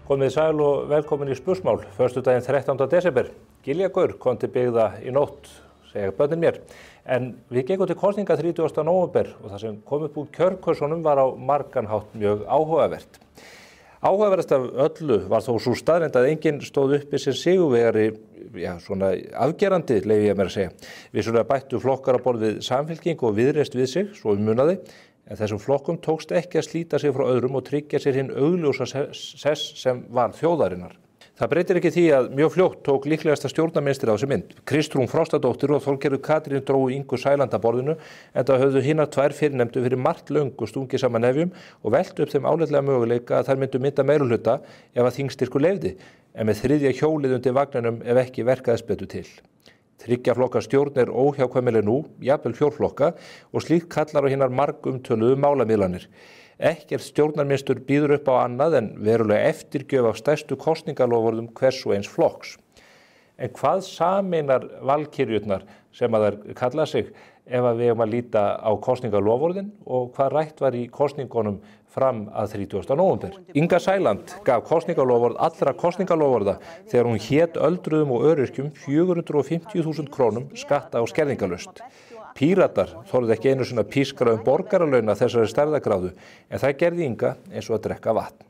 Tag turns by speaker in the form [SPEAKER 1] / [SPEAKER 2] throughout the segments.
[SPEAKER 1] Komið sæl og velkomin í Spursmál, föstudaginn 13. desember. Giljagaur kom til byggða í nótt, segja börnin mér. En við gengum til kosninga 30. nóvember og það sem kom upp úr kjörkössunum var á margan hátt mjög áhugavert. Áhugaverðast af öllu var þó sú staðreynd að enginn stóð uppi sem sigurvegari, svona afgerandi, leyfi ég mér að segja. Vissulega bættu flokkar á borð við Samfylking og Viðreisn við sig, svo munaði. En þessum flokkum tókst ekki að slíta sig frá öðrum og tryggja sér hinn augljósa sess sem var þjóðarinnar. Það breytir ekki því að mjög fljótt tók líklegasta stjórnarmynstrið á þessi mynd. Kristrún Frostadóttir og Þorgerður Katrín drógu Ingu Sæland að borðinu, en það höfðu hinar tvær fyrrnefndu fyrir margt löngu stungið saman nefjum og veltu upp þeim áleitlega möguleika að þær myndu mynda meirihluta ef að þingstyrkur leyfði, en með þriðja hjólið undir vagninum ef ekki verkaðist betur til. Þriggja flokka stjórn óhjákvæmileg nú, jafnvel fjórflokka, og slíkt kallar á hinar margumtöluðu málamiðlanir. Ekkert stjórnarmynstur býður upp á annað en verulega eftirgjöf af stærstu kosningaloforðum hvers og eins flokks. En hvað sameinar valkyrjurnar sem að þær kalla sig ef að við eigum að líta á kosningaloforðin og hvað rætt var í kosningunum fram að 30. nóvember. Inga Sæland gaf kosningaloforð allra kosningaloforða þegar hún hét öldruðum og öryrkjum 450.000 krónum skatta- og skerðingarlaust. Píratar þorðu ekki einu svona pískra borgaralauna þessari stærðargráðu, en það gerði Inga eins og að drekka vatn.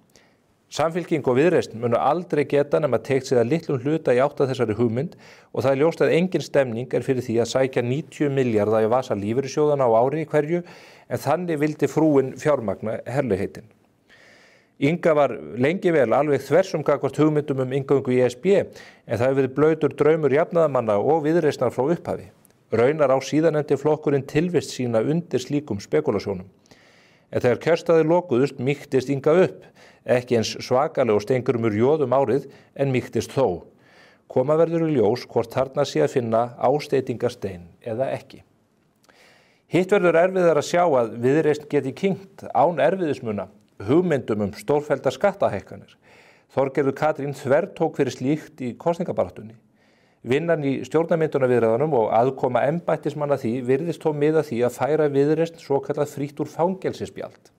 [SPEAKER 1] Samfylking og Viðreisn munu aldrei geta nema teygt sig að litlum hluta í átt að þessari hugmynd og það ljóst að engin stemning fyrir því að sækja 90 milljarða í vasa lífeyrissjóðana á ári í hverju, en þannig vildi frúin fjármagna herligheitin. Inga var lengi vel alveg þversum gagnvart hugmyndum inngöngu í ESB, en það hefur verið blautur draumur jafnaðarmanna og Viðreisnar frá upphafi. Raunar á síðanendi flokkurinn tilvist sína undir slíkum spekulasjónum. En þegar kjörstaðir lokuðust mýktist Inga upp, ekki eins svakalega og Steingrímur jóðum árið en mýktist þó. Koma verður í ljós hvort þarna sé að finna ásteytingarstein eða ekki. Hitt verður erfiðar að sjá að Viðreisn geti kyngt án erfiðismuna hugmyndum stórfelldar skattahækkanir. Þorgerður Katrín þvertók fyrir slíkt í kosningabaráttunni. Vinnan í stjórnarmyndunarviðræðunum og aðkoma embættismanna því virðist þó miða því að færa Viðreisn svokallað frítt úr fangelsisspjald.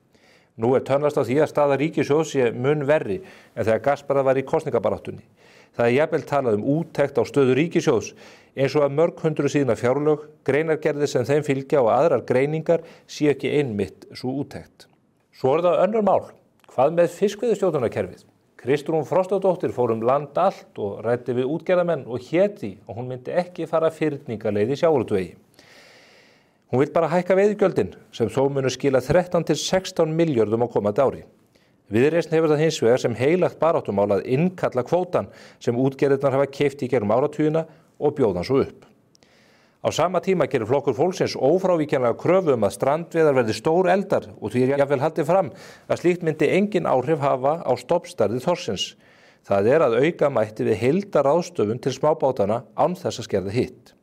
[SPEAKER 1] Nú tönnlast á því að staða ríkissjóðs sé mun verri en þegar gasparað var í kosningabaráttunni. Það jafnvel talað úttekt á stöðu ríkissjóðs eins og að mörg hundru síðna fjárlög, greinargerðir sem þeim fylgja og aðrar greiningar sé ekki einmitt svo úttekt. Svo það önnur mál. Hvað með fiskveiðistjórnarkerfið? Kristrún Frostadóttir fór land allt og ræddi við útgerðarmenn og hét því og hún myndi ekki fara fyrningaleið í sjávarútvegi. Hún vill bara hækka veiðigjöldin sem þó munu skila 13 til 16 milljörðum á komandi ári. Viðreisn hefur það hins vegar sem heilagt baráttumál að innkalla kvótan sem útgerðirnar hafa keypt í gegnum áratugina og bjóða hann svo upp. Á sama tíma gerir flokkur fólksins ófrávíkjanlega kröfu að strandveiðar verði stór eldar og því jafnvel haldið fram að slíkt myndi engin áhrif hafa á stofnstærð þorsksins. Það að auka mætti við heildaráðstöfun til smábátana án þess að skerða hitt.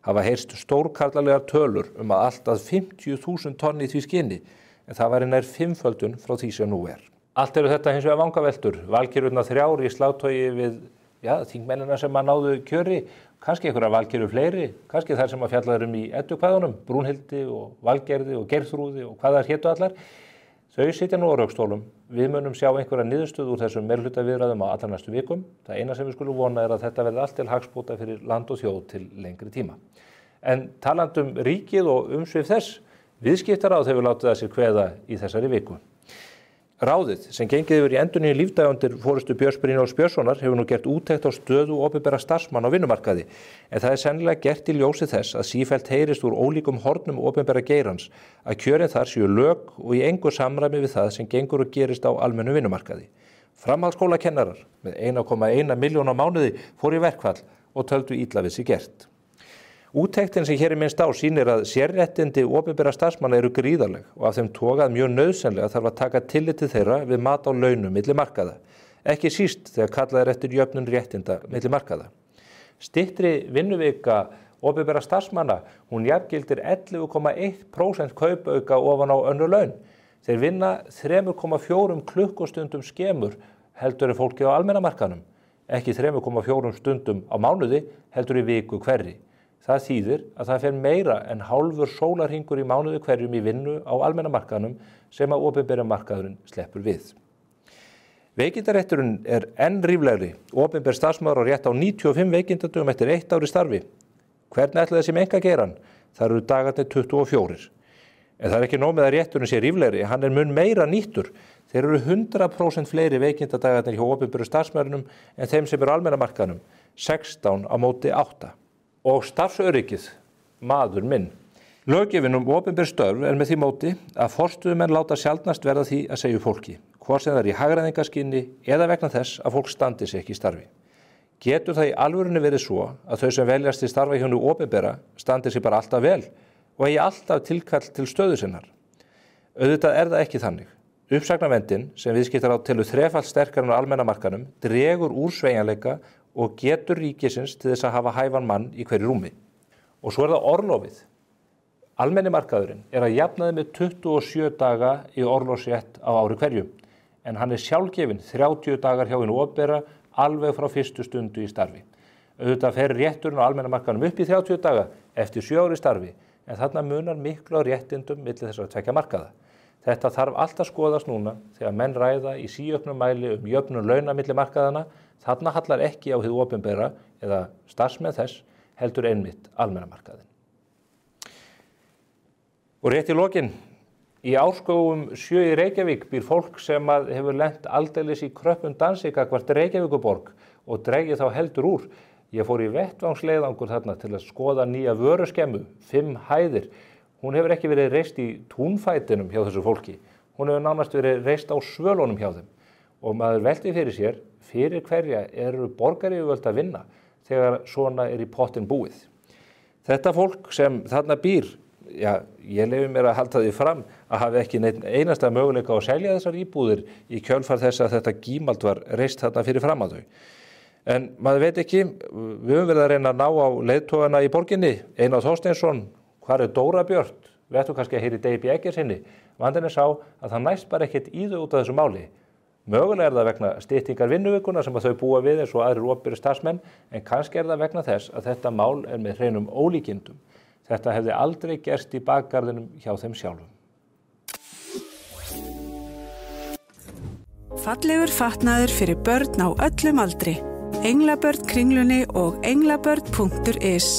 [SPEAKER 1] Hafa heyrst stórkarlalegar tölur að allt að 50.000 tonn í því skyni, en það væri nær 5-földun frá því sem nú er. Allt eru þetta hins vegar vangaveltur, valkyrjurnar 3 í slagtogi við þingmennina sem að náðu kjöri, kannski einhverja valkyrjur fleiri, kannski þær sem að fjallaður í eddukvæðunum, Brúnhildi og Valgerði og Geirþrúði og hvað þær hétu allar. Þau sitja nú á rökstólum. Við munum sjá einhverja niðurstöðu úr þessum meirihlutaviðræðum á allra næstu vikum. Það eina sem við skulum vona að þetta verði allt til hagsbóta fyrir land og þjóð til lengri tíma. En talandum ríkið og umsvif þess, viðskiptaráð hefur látið að sér kveða í þessari viku. Ráðið sem gengið yfir í endurnýjun lífdaga undir forystu Björns Brynjólfs Björnssonar hefur nú gert úttekt á stöðu opinberra starfsmanna á vinnumarkaði, en það sennilega gert í ljósi þess að sífellt heyrist úr ólíkum hornum opinberra geirans að kjörin þar séu lög og í engu samræmi við það sem gengur og gerist á almennu vinnumarkaði. Framhaldsskólakennarar með 1,1 milljón á mánuði fór í verkfall og töldu illa við sig gert. Úttektin sem hér minnst á sýnir að sérréttindi opinberra starfsmanna eru gríðarleg og af þeim togað mjög nauðsynlega þarf að taka tillit til þeirra við mat á launum milli markaða. Ekki síst þegar kallað eftir jöfnun réttinda milli markaða. Styttri vinnuvika opinberra starfsmanna, hún jafngildir 11,1% kaupauka ofan á önnur laun. Þeir vinna 3,4 klukkustundum skemur heldur en fólkið á almenna markaðnum. Ekki 3,4 stundum á mánuði heldur í viku hverri. Það þýðir að það fer meira en hálfur sólarhringur í mánuði hverjum í vinnu á almenna markaðnum sem að opinbera markaðurinn sleppur við. Veikindarétturinn enn ríflegri. Opinber starfsmaður á rétt á 95 veikindadögum eftir 1 ár í starfi. Hvernig ætla þessi með einkageirann? Það eru dagarnir 24. En það ekki nóg með að rétturinn sé ríflegri, hann mun meira nýttur. Þeir eru 100% fleiri veikindadagarnir hjá opinberu starfsmönnum en þeim sem eru almenna markaðnum, 16 á móti 8. Og starfsöryggið, maður minn. Löggjöfin opinber störf með því móti að forstöðumenn láta sjaldnast verða því að segja fólki, hvort sem það í hagræðingaskyni eða vegna þess að fólk standi sig ekki í starfi. Getur það í alvörunni verið svo að þau sem veljast til starfa hjá hinu opinbera standi sig bara alltaf vel og eigi alltaf tilkall til stöðu sinnar? Auðvitað það ekki þannig. Uppsagnarverndin sem viðskiptaráð telur þrefalt sterkar en á almenna markaðnum dregur úr sveigjanleika og getur ríkisins til þess að hafa hæfan mann í hverju rúmi. Og svo það orlofið. Almenni markaðurinn að jafnaði með 27 daga í orlofsrétt á ári hverju, en hann sjálfgefinn 30 dagar hjá hinu opinbera alveg frá fyrstu stundu í starfi. Auðvitað fer rétturinn á almenna markaðnum upp í 30 daga eftir 7 ári starfi, en þarna munar miklu á réttindum milli þessara tveggja markaða. Þetta þarf alltaf skoðast núna þegar menn ræða í síauknum mæli jöfnun launa milli markaðana. Þarna hallar ekki á hið opinbera eða starfsmenn þess heldur einmitt almenna markaðinn. Og rétt í lokin, í Árskógum 7 í Reykjavík býr fólk sem hefur lent aldeilis í kröppum dansi gagnvart Reykjavíkurborg og dregið þá heldur úr. Ég fór í vettvangsleiðangur þarna til að skoða nýja vöruskemmu, 5 hæðir. Hún hefur ekki verið reist í túnfætinum hjá þessu fólki. Hún hefur nánast verið reist á svölunum hjá þeim. Og maður velti fyrir sér, fyrir hverja eru borgaryfirvöld að vinna þegar svona í pottinn búið. Þetta fólk sem þarna býr, ég leyfi mér að halda því fram að hafi ekki einasta möguleika á að selja þessar íbúðir í kjölfar þess að þetta gímald var reist þarna fyrir fram að þau. En maður veit ekki, við höfum verið að reyna að ná á leiðtogana í borginni, Einar Þorsteinsson, hvar Dóra Björt, við ættum kannski að heyri Deibi Eggersinni, vandinn sá að það næst bara ekkert í þau út af þessu máli. Mögulega það vegna styttingar vinnuvikuna sem að þau búa við eins og aðrir opinberir starfsmenn, en kannski það vegna þess að þetta mál með hreinum ólíkindum. Þetta hefði aldrei gerst í bakgarðinum hjá þeim sjálfum.
[SPEAKER 2] Fallegur fatnaður fyrir börn á öllum aldri. Englabörn Kringlunni og englabörn.is.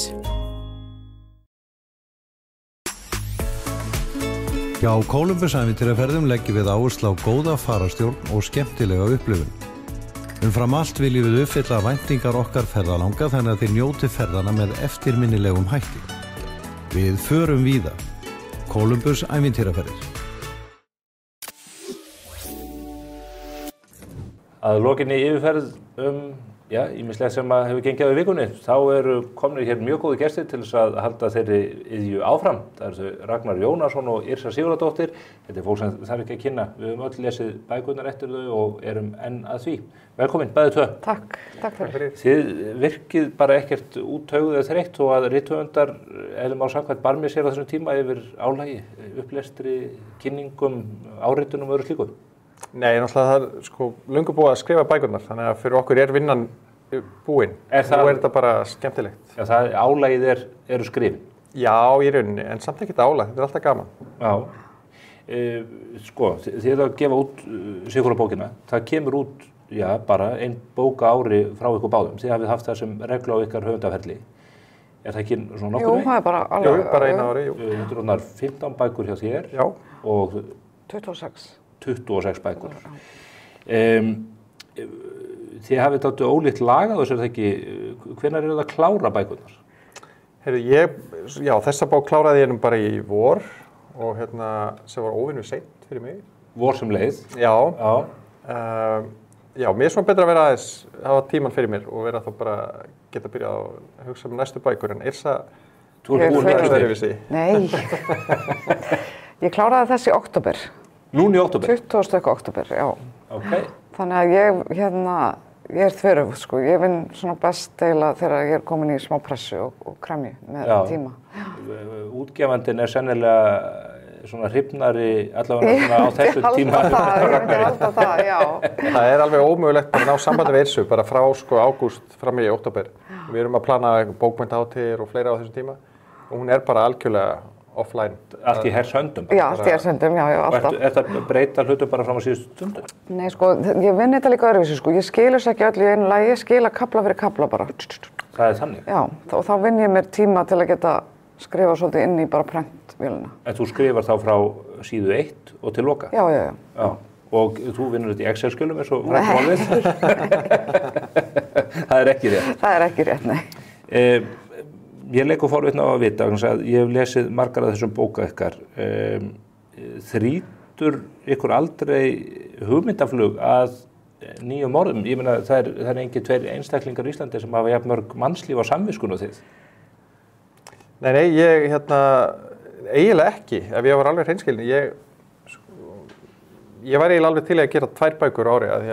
[SPEAKER 3] Hjá Kólumbusævintýraferðum leggjum við áherslu á góða fararstjórn og skemmtilega upplifun. Umfram allt viljum við uppfylla væntingar okkar ferðalanga þannig að þeir njóti ferðana með eftirminnilegum hætti. Við förum víða. Kólumbus ævintýraferðir.
[SPEAKER 1] Að lokinni yfirferð ýmislegt sem hefur gengið á í vikunni, þá eru komnir hér mjög góði gestir til þess að halda þeirri iðju áfram. Það eru þau Ragnar Jónasson og Yrsa Sigurðardóttir. Þetta fólk sem þarf ekki að kynna. Við höfum öll lesið bækurnar eftir þau og erum enn að því. Velkomin, bæði tvö.
[SPEAKER 4] Takk fyrir.
[SPEAKER 1] Þið virkið bara ekkert úttauguð eða þreytt og að rithöfundar eðlum á samkvæmt barmið sér á þessum tíma yfir álagi, upplestri, kynningum, áritunum og öðru slíku.
[SPEAKER 5] Nei, náttúrulega það löngu búið að skrifa bækurnar, þannig að fyrir okkur vinnan búin. Nú þetta bara skemmtilegt.
[SPEAKER 1] Já, álagið eru skrifin.
[SPEAKER 5] Já, í rauninni, en samt ekkert álag, þetta alltaf gaman.
[SPEAKER 1] Já, þið að gefa út Sigurðarbókina, það kemur út, bara ein bók á ári frá ykkur báðum. Þið hafið haft það sem reglu á ykkar höfundaferli. Er það ekki svona nokkur
[SPEAKER 4] Jú, það er bara alveg.
[SPEAKER 5] Jú, bara einu ári, jú.
[SPEAKER 1] Þetta er 15 bækur hjá þér.
[SPEAKER 5] Já.
[SPEAKER 1] Og 26 bækur. Þið hafið þetta ólíkt lagað og sér það ekki, hvenær það að klára bækurnar?
[SPEAKER 5] Þessa bók kláraði ég bara í vor og sem var óvenju seint fyrir mig.
[SPEAKER 1] Vor sem leið?
[SPEAKER 5] Já. Mér er svona betra að vera aðeins, hafa tíman fyrir mér og vera þá bara geta byrjað að hugsa næstu bækur, en Yrsa,
[SPEAKER 1] þú er búin með
[SPEAKER 5] öðruvísi.
[SPEAKER 4] Nei, ég kláraði þess í október.
[SPEAKER 1] Núna í október?
[SPEAKER 4] 20. október, já.
[SPEAKER 1] Okay.
[SPEAKER 4] Þannig að ég er þveröf, ég vinn svona best eiginlega þegar ég er komin í smá pressu og kremju með tíma.
[SPEAKER 1] Útgefandinn er sennilega svona hrifnari allavega á þessu tíma.
[SPEAKER 4] Ég myndi halda það, já.
[SPEAKER 5] Það er alveg ómögulegt að ná sambandi við Yrsu, bara frá ágúst fram í október. Við erum að plana bókmenntahátíðir og fleira á þessum tíma og hún er bara algjörlega offline.
[SPEAKER 1] Allt í hershöndum?
[SPEAKER 4] Já, allt í hershöndum, já, alltaf.
[SPEAKER 1] Og er það breyta hlutum bara fram á síðustu stundu?
[SPEAKER 4] Nei, sko, ég vinn þetta líka öðruvísi, sko. Ég skil þess ekki öll í einu lagi, ég skila kafla fyrir kafla bara.
[SPEAKER 1] Það þannig?
[SPEAKER 4] Já, og þá vinn ég mér tíma til að geta skrifa svolítið inn í bara prentvélina.
[SPEAKER 1] En þú skrifar þá frá síðu 1 og til loka?
[SPEAKER 4] Já.
[SPEAKER 1] Já. Og þú vinnur þetta í Excel-skjölum eins og frækmálið? Það ekki rétt?
[SPEAKER 4] Það ekki rétt, nei.
[SPEAKER 1] Ég leik og forvitna á að vita, ég hef lesið margar af þessum bóka ykkar. Þrýtur ykkur aldrei hugmyndaflug að nýjum morðum? Ég meina, það er engin tveir einstaklingar í Íslandi sem hafa jafn mörg mannslíf á samviskun og þið.
[SPEAKER 5] Nei, ég eiginlega ekki, ef ég var alveg hreinskilinn. Ég var eiginlega alveg til að gera 2 bækur á ári, af því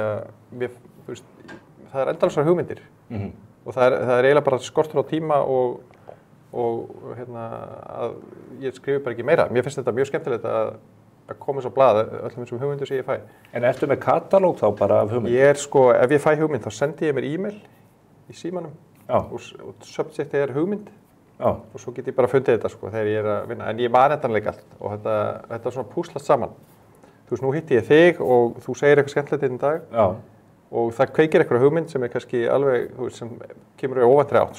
[SPEAKER 5] að það er endalausar hugmyndir. Og það er eiginlega bara skortur á tíma og að ég skrifi bara ekki meira. Mér finnst þetta mjög skemmtilegt að koma svo blað öllum þessum hugmyndu sem ég fæ.
[SPEAKER 1] En ertu með katalóg þá bara af hugmynd?
[SPEAKER 5] Ég ef ég fæ hugmynd þá sendi ég mér e-mail í símanum og subjectið er hugmynd. Já. Og svo get ég bara fundið þetta þegar ég að vinna. En ég man endanlega allt og þetta svona púslast saman. Þú veist, nú hitti ég þig og þú segir eitthvað skemmtilegt einn dag. Já. Og það kveikir eitthvað hugmynd sem kannski alveg, sem kemur í óvæntri átt,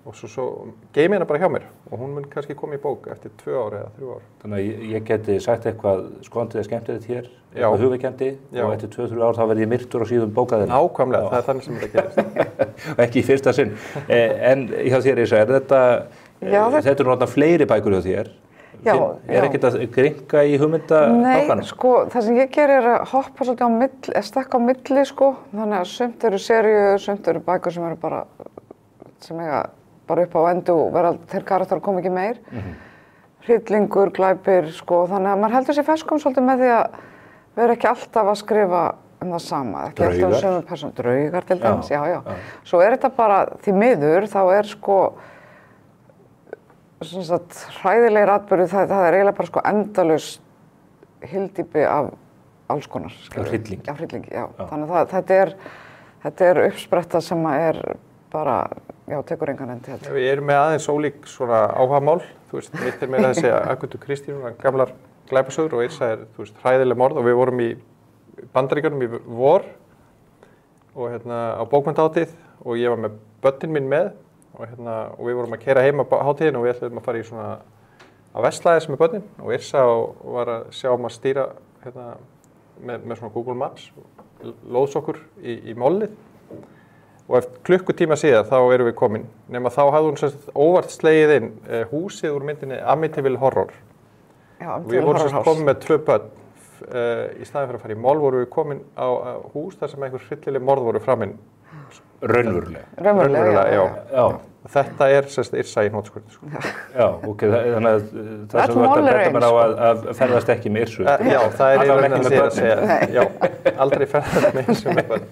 [SPEAKER 5] Og svo geimi hana bara hjá mér og hún mun kannski koma í bók eftir 2 ár eða 3 ár.
[SPEAKER 1] Þannig að ég geti sagt eitthvað skondið eða skemmtilegt hér, eitthvað hugvekjandi og eftir 2-3 ár þá verð ég myrtur á síðum bókaðina.
[SPEAKER 5] Nákvæmlega, það er þannig sem þetta gerist.
[SPEAKER 1] Og ekki í fyrsta sinn. En hjá þér, Ísa, þetta er náttúrulega fleiri bækur hjá þér.
[SPEAKER 4] Já.
[SPEAKER 1] Ekkert að gringa í hugmyndabókanum?
[SPEAKER 4] Nei, það sem ég ger að hoppa svolítið á milli, stekka á milli, Þannig að sumt eru seríur, sumt eru bækur sem eru bara, sem eiga bara upp á endu og þeir karakterar koma ekki meir. Hryllingur, glæpir, þannig að maður heldur sér ferskum svolítið með því að vera ekki alltaf að skrifa það sama. Ekki alltaf sömu persónu. Draugar til dæmis, já. Svo er þetta bara, því miður, þá er hræðilegir atburðir, það er eiginlega bara endalaust hyldýpi af alls konar.
[SPEAKER 1] Hryllingi.
[SPEAKER 4] Já, hryllingi, já. Þannig að þetta er uppspretta sem er bara, tekur engan endi heldur.
[SPEAKER 5] Við erum með aðeins ólík svona áhugamál. Mitt er með þessi Agathu Kristínu, gamlar glæpasögur og Yrsa er, hræðileg morð og við vorum í Bandaríkjunum í vor og á bókmenntahátíð og ég var með börnin mín með og við vorum að keyra heim á hátíðinu og við ætlum að fara í svona að verslæðis með börnin og Yrsa var að sjá að stýra með svona Google Maps og lóðs okkur í mollið. Og eftir klukkutíma síðan þá erum við komin, nema þá hafði hún óvart slegið inn húsið úr myndinni Amityville Horror.
[SPEAKER 4] Já,
[SPEAKER 5] við vorum komin með 2 börn. Í staðinn fyrir að fara í moll vorum við komin á hús þar sem einhver hryllileg morð voru framinn.
[SPEAKER 1] Raunverulega,
[SPEAKER 5] já. Þetta er Yrsa í hnotskurðu.
[SPEAKER 1] Já, ok, þannig að það sem þú ætti að á að ferðast ekki með Yrsu.
[SPEAKER 5] Já, það er yfirlega það að segja. Já, aldrei ferðast með Yrsu með börn.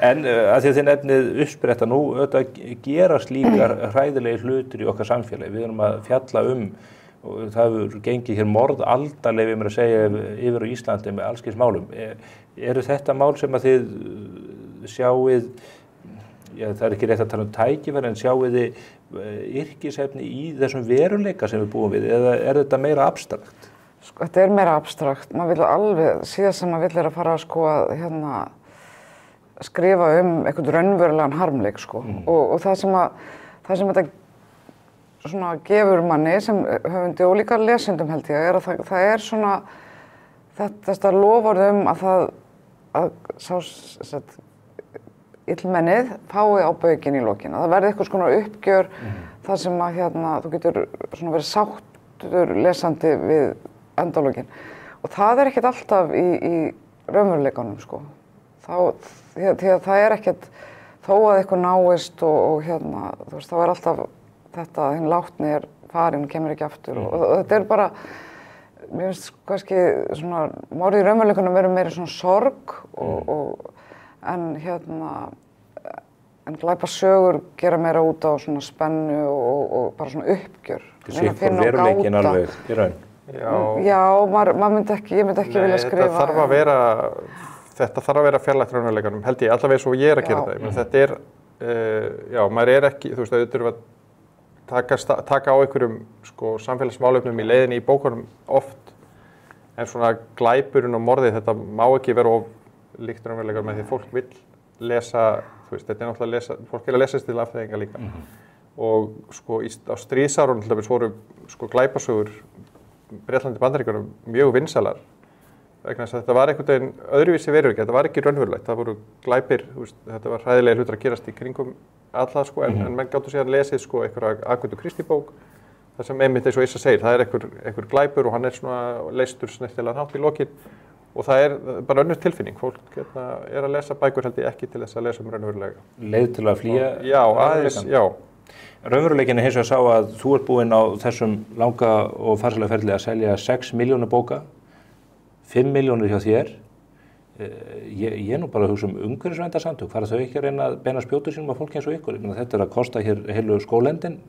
[SPEAKER 1] En að því að þið nefnið uppspretta nú, auðvitað gerast líka hræðilegi hlutir í okkar samfélagi. Við erum að fjalla og það hefur gengið hér morðalda, leyfi mér að segja, yfir á Íslandi með alls kyns málum. Eru þetta mál sem að þið sjáið, það er ekki rétt að tala tækifæri, en sjáið þið yrkisefni í þessum veruleika sem við búum við, eða er þetta meira abstrakt?
[SPEAKER 4] Þetta er meira abstrakt. Maður vil alveg, síðast sem maður vill að fara að skrifa eitthvað raunverulegan harmleik, og það sem þetta gefur manni sem höfundi og líka lesendum held ég, er að það er svona þetta loforð að illmennið fái á baukinn í lokin. Það verði eitthvað svona uppgjör þar sem að þú getur svona verið sáttur lesandi við endalókin. Og það er ekkert alltaf í raunveruleikanum, Því að það er ekkert, þó að eitthvað náist og þá er alltaf þetta, hinn látni er farinn, kemur ekki aftur og þetta er bara, mér finnst kannski svona, morðið í raunveruleikanum verður meira svona sorg en glæpasögur gera meira út á svona spennu og bara svona uppgjör.
[SPEAKER 1] Sýkkur veruleikin alveg í raun.
[SPEAKER 4] Já, ég myndi ekki vilja skrifa.
[SPEAKER 5] Þetta þarf að vera fjarlægt raunveruleikanum, held ég, allavega eins og ég er að gera það. Þetta er, maður er ekki, auðvitað taka á einhverjum sko, samfélagsmálefnum í leiðinni í bókunum oft, en svona glæpurinn og morðið, þetta má ekki vera of líkt raunveruleika með því fólk vill lesa, þú veist, þetta náttúrulega fólk að lesa til afþreyinga líka. Og sko á stríðsárunum til dæmis voru sko glæpasögur Bretlandi Bandaríkjunum mjög vinsælar vegna þess að þetta var einhvern veginn öðruvísi veruleiki, þetta var ekki raunverulegt, það voru glæpir, þetta var hræðilega hlutur að gerast í kringum alla sko, en menn gáttu síðan lesið sko einhverja Agathu Christie bók, það sem einmitt eins og Issa segir, það einhver glæpur og hann svona leystur snirtilegan hátt í lokin og það bara önnur tilfinning, fólk að lesa bækur held ég ekki til þess að lesa raunverulega.
[SPEAKER 1] Leið til að flýja?
[SPEAKER 5] Já, aðeins, já.
[SPEAKER 1] Raunveruleikinni hins vegar sá að þú ert búinn á þessum langa og farsælega ferli að selja 6 milljónir bóka, 5 milljónir hjá þér. Ég nú bara að hugsa umhverfisverndarsamtök, fara þau ekki að reyna að beina spjótur sínum að fólki eins og ykkur? Þetta að kosta hér heilu skólendin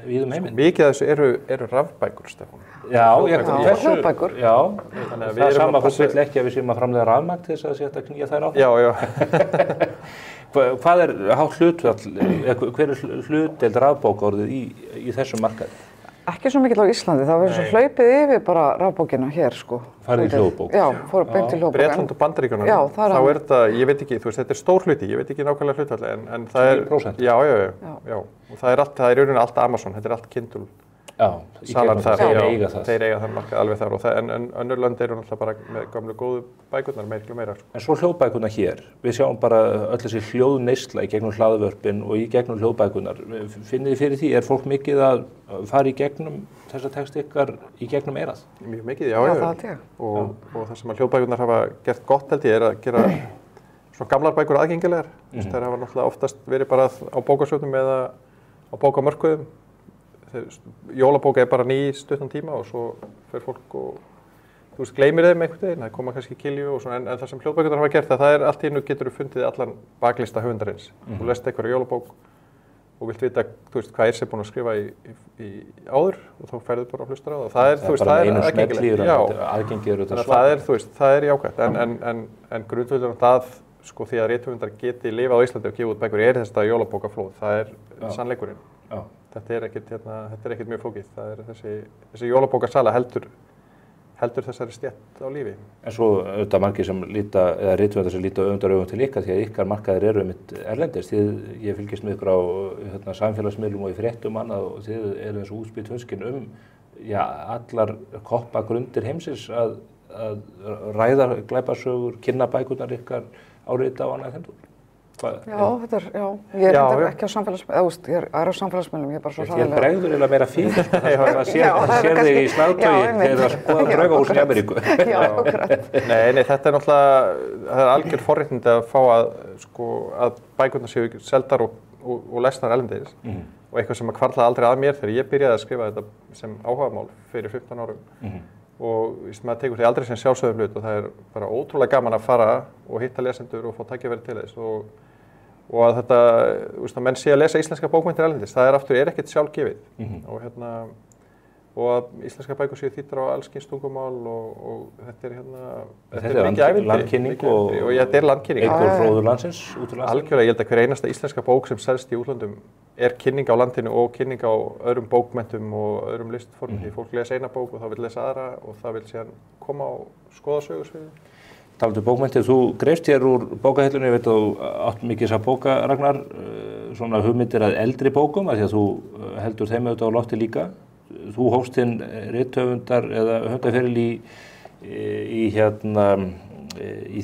[SPEAKER 1] við heiminn.
[SPEAKER 5] Mikið af þessu eru rafbækur, Stefán.
[SPEAKER 1] Já,
[SPEAKER 4] hljóðbækur.
[SPEAKER 1] Já, það er sama fólk vill ekki að við séum að framleiða rafmagn til þess að setja að knýja þær á.
[SPEAKER 5] Já.
[SPEAKER 1] Hvað hátt hlutfall, hver hlutdeild rafbóka orðið í þessum markaði?
[SPEAKER 4] Ekki svo mikill á Íslandi, það var svo hlaupið yfir bara rafbókina hér sko.
[SPEAKER 1] Farið í hljóðbók?
[SPEAKER 4] Já, fór beint í hljóðbók.
[SPEAKER 5] Bretland og Bandaríkjunum, þá þetta, ég veit ekki, þú veist, þetta er stór hluti, ég veit ekki nákvæmlega hlutfalli, en það
[SPEAKER 1] 10%?
[SPEAKER 5] Já, og það er í rauninni allt Amazon, þetta er allt Kindle.
[SPEAKER 1] Já,
[SPEAKER 5] salan þar,
[SPEAKER 1] þeir eiga það
[SPEAKER 5] markað alveg þar en önnur lönd eru náttúrulega bara með gamlu góðu bækurnar meira.
[SPEAKER 1] En svo hljóðbækurnar hér, við sjáum bara öll þessi hljóðneysla í gegnum hlaðvörpin og í gegnum hljóðbækurnar. Finnið þið fyrir því, er fólk mikið að fara í gegnum þessa texti ykkar í gegnum eirað?
[SPEAKER 5] Mjög mikið, já. Og það sem að hljóðbækurnar hafa gert gott held ég að gera svona gamlar bækur aðgengilegar. Þær hafa náttúrulega oftast verið bara á bókasöfnum eða á bókamörkuðum. Jólabóka bara ný stuttan tíma og svo fer fólk og þú veist, gleymir þeim einhvern veginn, það koma kannski kilju og svona, en það sem hljóðbækurnar hafa gert það allt í einu getur þú fundið allan baklista höfundarins. Þú lest einhverja jólabók og vilt vita, þú veist, hvað sé búinn að skrifa í áður og þá ferðu bara að hlusta á það. Það er, þú veist, það er aðgengilegt. Það er jákvætt, en grundvöldurinn það, sko, því að rithöfundar geti lifað á Íslandi og gefa út bækur þetta jólabókaflóð, það er sannleikurinn. Þetta er ekkert mjög flókið. Það er þessi jólabókasala heldur þessari stétt á lífi.
[SPEAKER 1] En svo auðvitað margir sem rithöfundar sem líta öfundaraugum til ykkar því að ykkar markaðir eru einmitt erlendis. Ég fylgist með ykkur á samfélagsmiðlum og í fréttum annað og þið eru eins og útspýtt hönskin allar koppagrundir heimsins að ræða glæpasögur, kynna bækurnar ykkar árita og annað hendur.
[SPEAKER 4] Ég er ekki á samfélagsmiðlum, ég er á samfélagsmiðlum, ég er bara svo hræðilega.
[SPEAKER 1] Þér bregður eiginlega meira fyrir, það sér þig í slagtogi þegar það skoða draugahúsin í Ameríku.
[SPEAKER 4] Já, akkurat.
[SPEAKER 5] Nei, þetta er náttúrulega, það er algjör forréttindi að fá að bækurnar séu seldar og lesnar erlendis og eitthvað sem hvarflaði aldrei að mér þegar ég byrjaði að skrifa þetta sem áhugamál fyrir 15 árum. Og maður tekur því aldrei sem sjálfsögðum hlut og það er bara ótrúlega gaman að fara og hitta lesendur og fá tækifæri til þess og að þetta, að menn sé að lesa íslenska bókmenntir erlendis, það er ekkert sjálfgefið og að íslenska bækur séu þýddar á alls kyns tungumál og þetta er mikið ævintýri.
[SPEAKER 1] Landkynning og
[SPEAKER 5] þetta er landkynning.
[SPEAKER 1] Einhver fróður landsins út úr landsins.
[SPEAKER 5] Algjörlega, ég held að hver einasta íslenska bók sem selst í útlöndum er kynning á landinu og kynning á öðrum bókmenntum og öðrum listformum. Því fólk les eina bók og það vil lesa aðra og það vil síðan koma og skoða sögursviði.
[SPEAKER 1] Talandi um bókmenntir, þú greifst hér úr bókahillunni, ég veit að þú átt mikið þess að bóka, Ragnar, svona hugmyndir að eldri bókum, af því að þú heldur þeim auðvitað á lofti líka. Þú hófst þinn rithöfundar eða höfundaferil í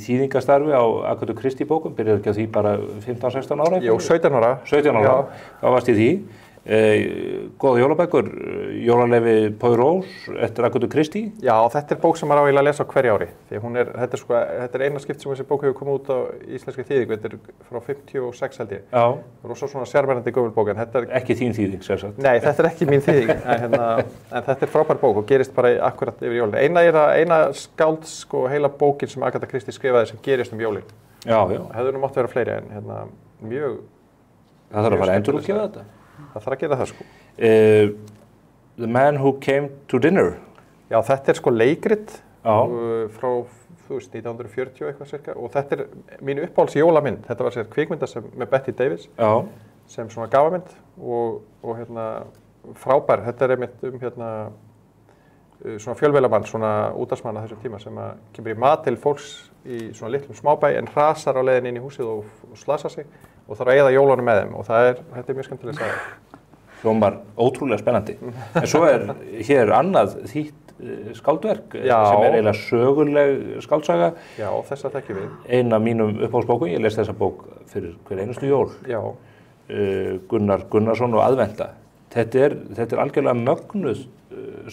[SPEAKER 1] þýðingastarfi á Agathu Christie bókum, byrjaði ekki á því bara 15-16 ára?
[SPEAKER 5] Jú, 17 ára.
[SPEAKER 1] 17 ára, þá varst í því. Góða jólabækur, Jólaleyfi Poirot eftir Agathu Christie. Já,
[SPEAKER 5] þetta er bók sem maður á að lesa á hverju ári. Því þetta er eina skipt sem þessi bók hefur komið út á íslenskri þýðingu. Þetta er frá 56 held ég.
[SPEAKER 1] Já.
[SPEAKER 5] Rosa svona sérmennandi gömul bók.
[SPEAKER 1] Ekki þín þýðing, sem sagt.
[SPEAKER 5] Nei, þetta er ekki mín þýðing. En þetta er frábær bók og gerist bara akkurat yfir jólin. Eina skálds heila bókin sem Agatha Christie skrifaði sem gerist jólin.
[SPEAKER 1] Já.
[SPEAKER 5] Hefðu nú mátt vera fleiri en mjög.
[SPEAKER 1] Það þarf að fara endurútgefa þetta.
[SPEAKER 5] Það þarf að gera það
[SPEAKER 1] The Man Who Came to Dinner.
[SPEAKER 5] Já, þetta er leikrit frá 1940 eitthvað cirka og þetta er mín uppáhalds jólamynd. Þetta var kvikmynda með Betty Davis.
[SPEAKER 1] Já.
[SPEAKER 5] sem svona gafamynd og hérna frábær. Þetta einmitt hérna svona fjölmiðlamann, svona útvarpsmann á þessum tíma sem að kemur í mat til fólks í svona litlum smábæ en hrasar á leiðin inn í húsið og slasar sig og þarf að eyða jólunum með þeim og þetta er mjög skemmtileg saga.
[SPEAKER 1] Hljómar ótrúlega spennandi. En svo hér annað þýtt skáldverk sem eiginlega söguleg skáldsaga.
[SPEAKER 5] Já, þessa þekkjum við.
[SPEAKER 1] Ein af mínum uppáhaldsbókum, ég les þessa bók fyrir hver einustu jól.
[SPEAKER 5] Já.
[SPEAKER 1] Gunnar Gunnarsson og Aðventa. Þetta er algjörlega mögnuð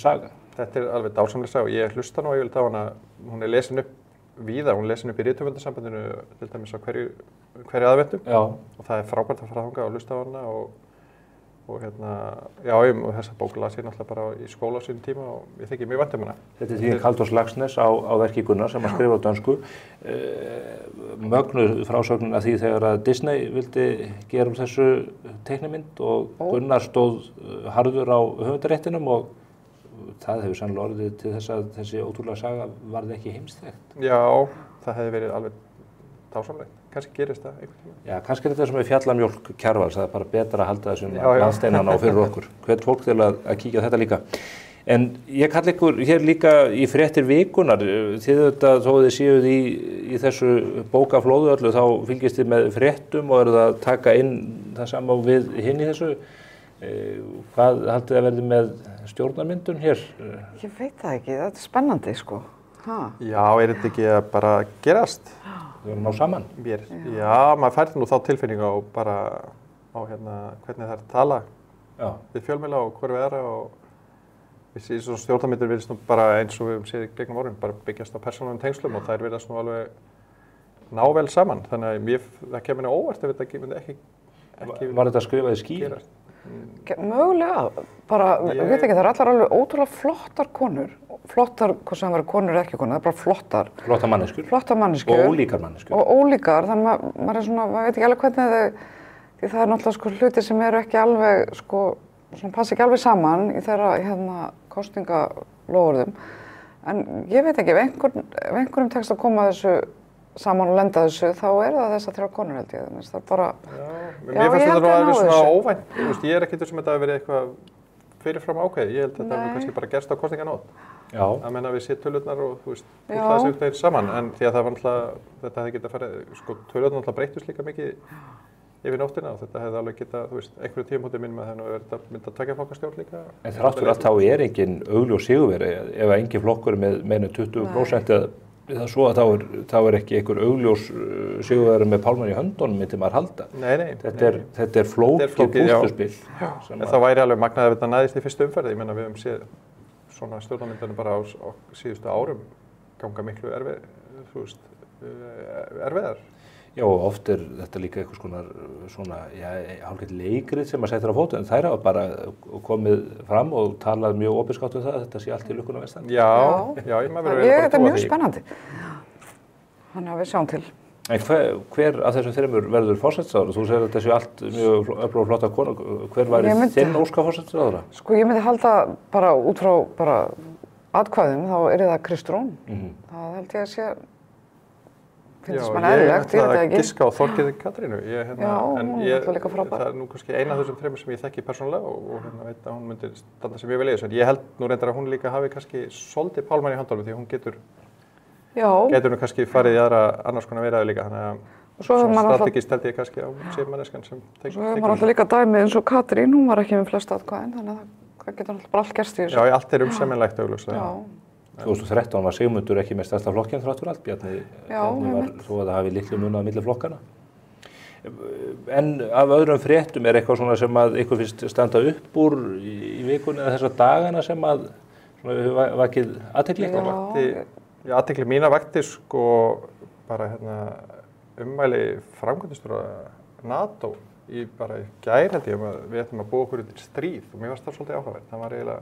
[SPEAKER 1] saga.
[SPEAKER 5] Þetta er alveg dásamlega saga. Ég hlusta nú yfirleitt á hana, hún er lesin upp víða, hún er lesin upp í Rithöfundasambandinu til dæmis á hverju aðventu. Já. Og það er frábært að fara þangað og hlusta á hana og hérna, og þessa bók las ég náttúrulega bara í skóla á sínum tíma og ég þykki mjög vænt hana.
[SPEAKER 1] Þetta er því Halldórs Laxness á verki Gunnar sem að skrifa á dönsku. Mögnuð frásögnin að því þegar að Disney vildi gera þessu teiknimynd og Gunnar stóð harður á höfundaréttinum og það hefur sannlega orðið til þess að þessi ótrúlega saga varði ekki heimsþekkt.
[SPEAKER 5] Já, það hefði verið alveg dásamlegt. Kannski gerist það einhvern tíma.
[SPEAKER 1] Já, kannski er þetta sem við fjallamjólk Kjarvals, það er bara betra að halda þessum landsteinana á fyrir okkur. Hvert fólk til að kíkja á þetta líka. En ég kalli ykkur hér líka í fréttir vikunar. Þið auðvitað, þó þið séuð í þessu bókaflóðu öllu, þá fylgist þið með fréttum og eruð að taka inn það sama við hinn í þessu. Hvað haldið að verði með stjórnarmyndun hér?
[SPEAKER 4] Ég veit það ekki, þetta er spennandi sko.
[SPEAKER 5] Já, er þetta ekki að bara gerast?
[SPEAKER 1] Við erum ná saman.
[SPEAKER 5] Já, maður fær nú þá tilfinningu á bara hérna, hvernig það er að tala við fjölmiðla og hver við aðra og þessi stjórnarmyndur virðist nú bara eins og við höfum séð gegnum árin, bara byggjast á persónulegum tengslum og þær virðast nú alveg ná vel saman. Þannig að það kemur nú óvart ef þetta myndi ekki
[SPEAKER 1] Var þetta skrifað í ský?
[SPEAKER 4] Mögulega, bara, ég veit ekki, það er allar alveg ótrúlega flottar konur, flottar, hvað sem verður konur eða ekki konur, það er bara flottar.
[SPEAKER 1] Flottar manneskjur.
[SPEAKER 4] Flottar manneskjur.
[SPEAKER 1] Og ólíkar manneskjur.
[SPEAKER 4] Og ólíkar, þannig að maður er svona, maður veit ekki alveg hvernig því það er náttúrulega sko hluti sem eru ekki alveg, sko, svona passa ekki alveg saman í þeirra, kosningaloforðum. En ég veit ekki, ef einhverjum tekst að koma þessu saman og lenda þessu, þá er það þessar 3 konur held ég. Það er bara...
[SPEAKER 5] Mér finnst þetta að vera svona óvænt. Ég er ekki þessum að þetta hafi verið eitthvað fyrirfram ákveðið. Ég held að þetta hafi kannski bara gerst á kosninganótt. Já. Að menna við séð tölurnar og þú veist, það þessi út einn saman. En því að það var náttúrulega, þetta hefði getað farið, sko, tölurnar náttúrulega breyttust líka mikið yfir nóttina og þetta hefði alveg getað, þú veist, einhverju tímapúnti minnum að það hefði myndað tveggja-flokkastjórn líka. En þrátt fyrir allt þá er engin augljós sigurvegari ef engin flokkur er með meira en 20% eða svo að þá er ekki einhver augljós sigurvegari með pálmann í höndunum myndi maður halda. Nei. Þetta er flókið púsluspil. En það væri alveg magnað ef þetta næðist í fyrstu umferð. Ég meina við höfum séð svona stjórnarmyndunum bara á síðustu árum ganga miklu erfiðar.
[SPEAKER 1] Já, og oft er þetta líka eitthvað svona hálfgeitt leikrið sem maður setur á fótu, en þær hafa bara komið fram og talað mjög opinskátt um það að þetta sé allt í lukkuna vestan. Já,
[SPEAKER 4] þetta er mjög spennandi. Þannig að við sjáum til.
[SPEAKER 1] En hver af þessum þreymur verður forsætisráðherra? Þú segir að þetta sé allt mjög öflug og flotta kona. Hver væri þinn óska forsætisráðherra?
[SPEAKER 4] Sko, ég myndi halda bara út frá atkvæðum, þá er það Kristrún. Það held ég að sé... finnst mann eðlilegt, ég veit það ekki.
[SPEAKER 5] Ég giska á Þorgerði Katrínu.
[SPEAKER 4] Hún er alltaf líka frábær.
[SPEAKER 5] Það er nú kannski eina af þessum þreymur sem ég þekki persónulega og veit að hún myndi standa sig mjög vel í þessu. En ég held nú reyndar að hún líka hafi kannski svolítið pálmann í höndunum því hún getur nú kannski farið í annars konar viðræður líka. Þannig að svona strategist held ég kannski á sér manneskan sem tekur.
[SPEAKER 4] Svo hefur maður alltaf líka dæmið eins og Katrín, hún var ekki með flest atkvæðin, þannig að það getur alltaf bara allt gerst í þessu.
[SPEAKER 5] Já, allt er umsemjanlegt augljóslega.
[SPEAKER 1] 2013 var Sigmundur ekki með stærsta flokkinn þrátt fyrir allt. Bjarni var svo að það hafi litlu munað á milli flokkana. En af öðrum fréttum er eitthvað svona sem að ykkur finnst standa upp úr í vikunni eða þessar dagana sem að vakið athygli?
[SPEAKER 5] Athygli mína vakti sko bara ummæli framkvæmdastjóra NATO í gær held ég að við ætlum að búa okkur undir stríð og mér varst það svolítið áhugavert. Það var eiginlega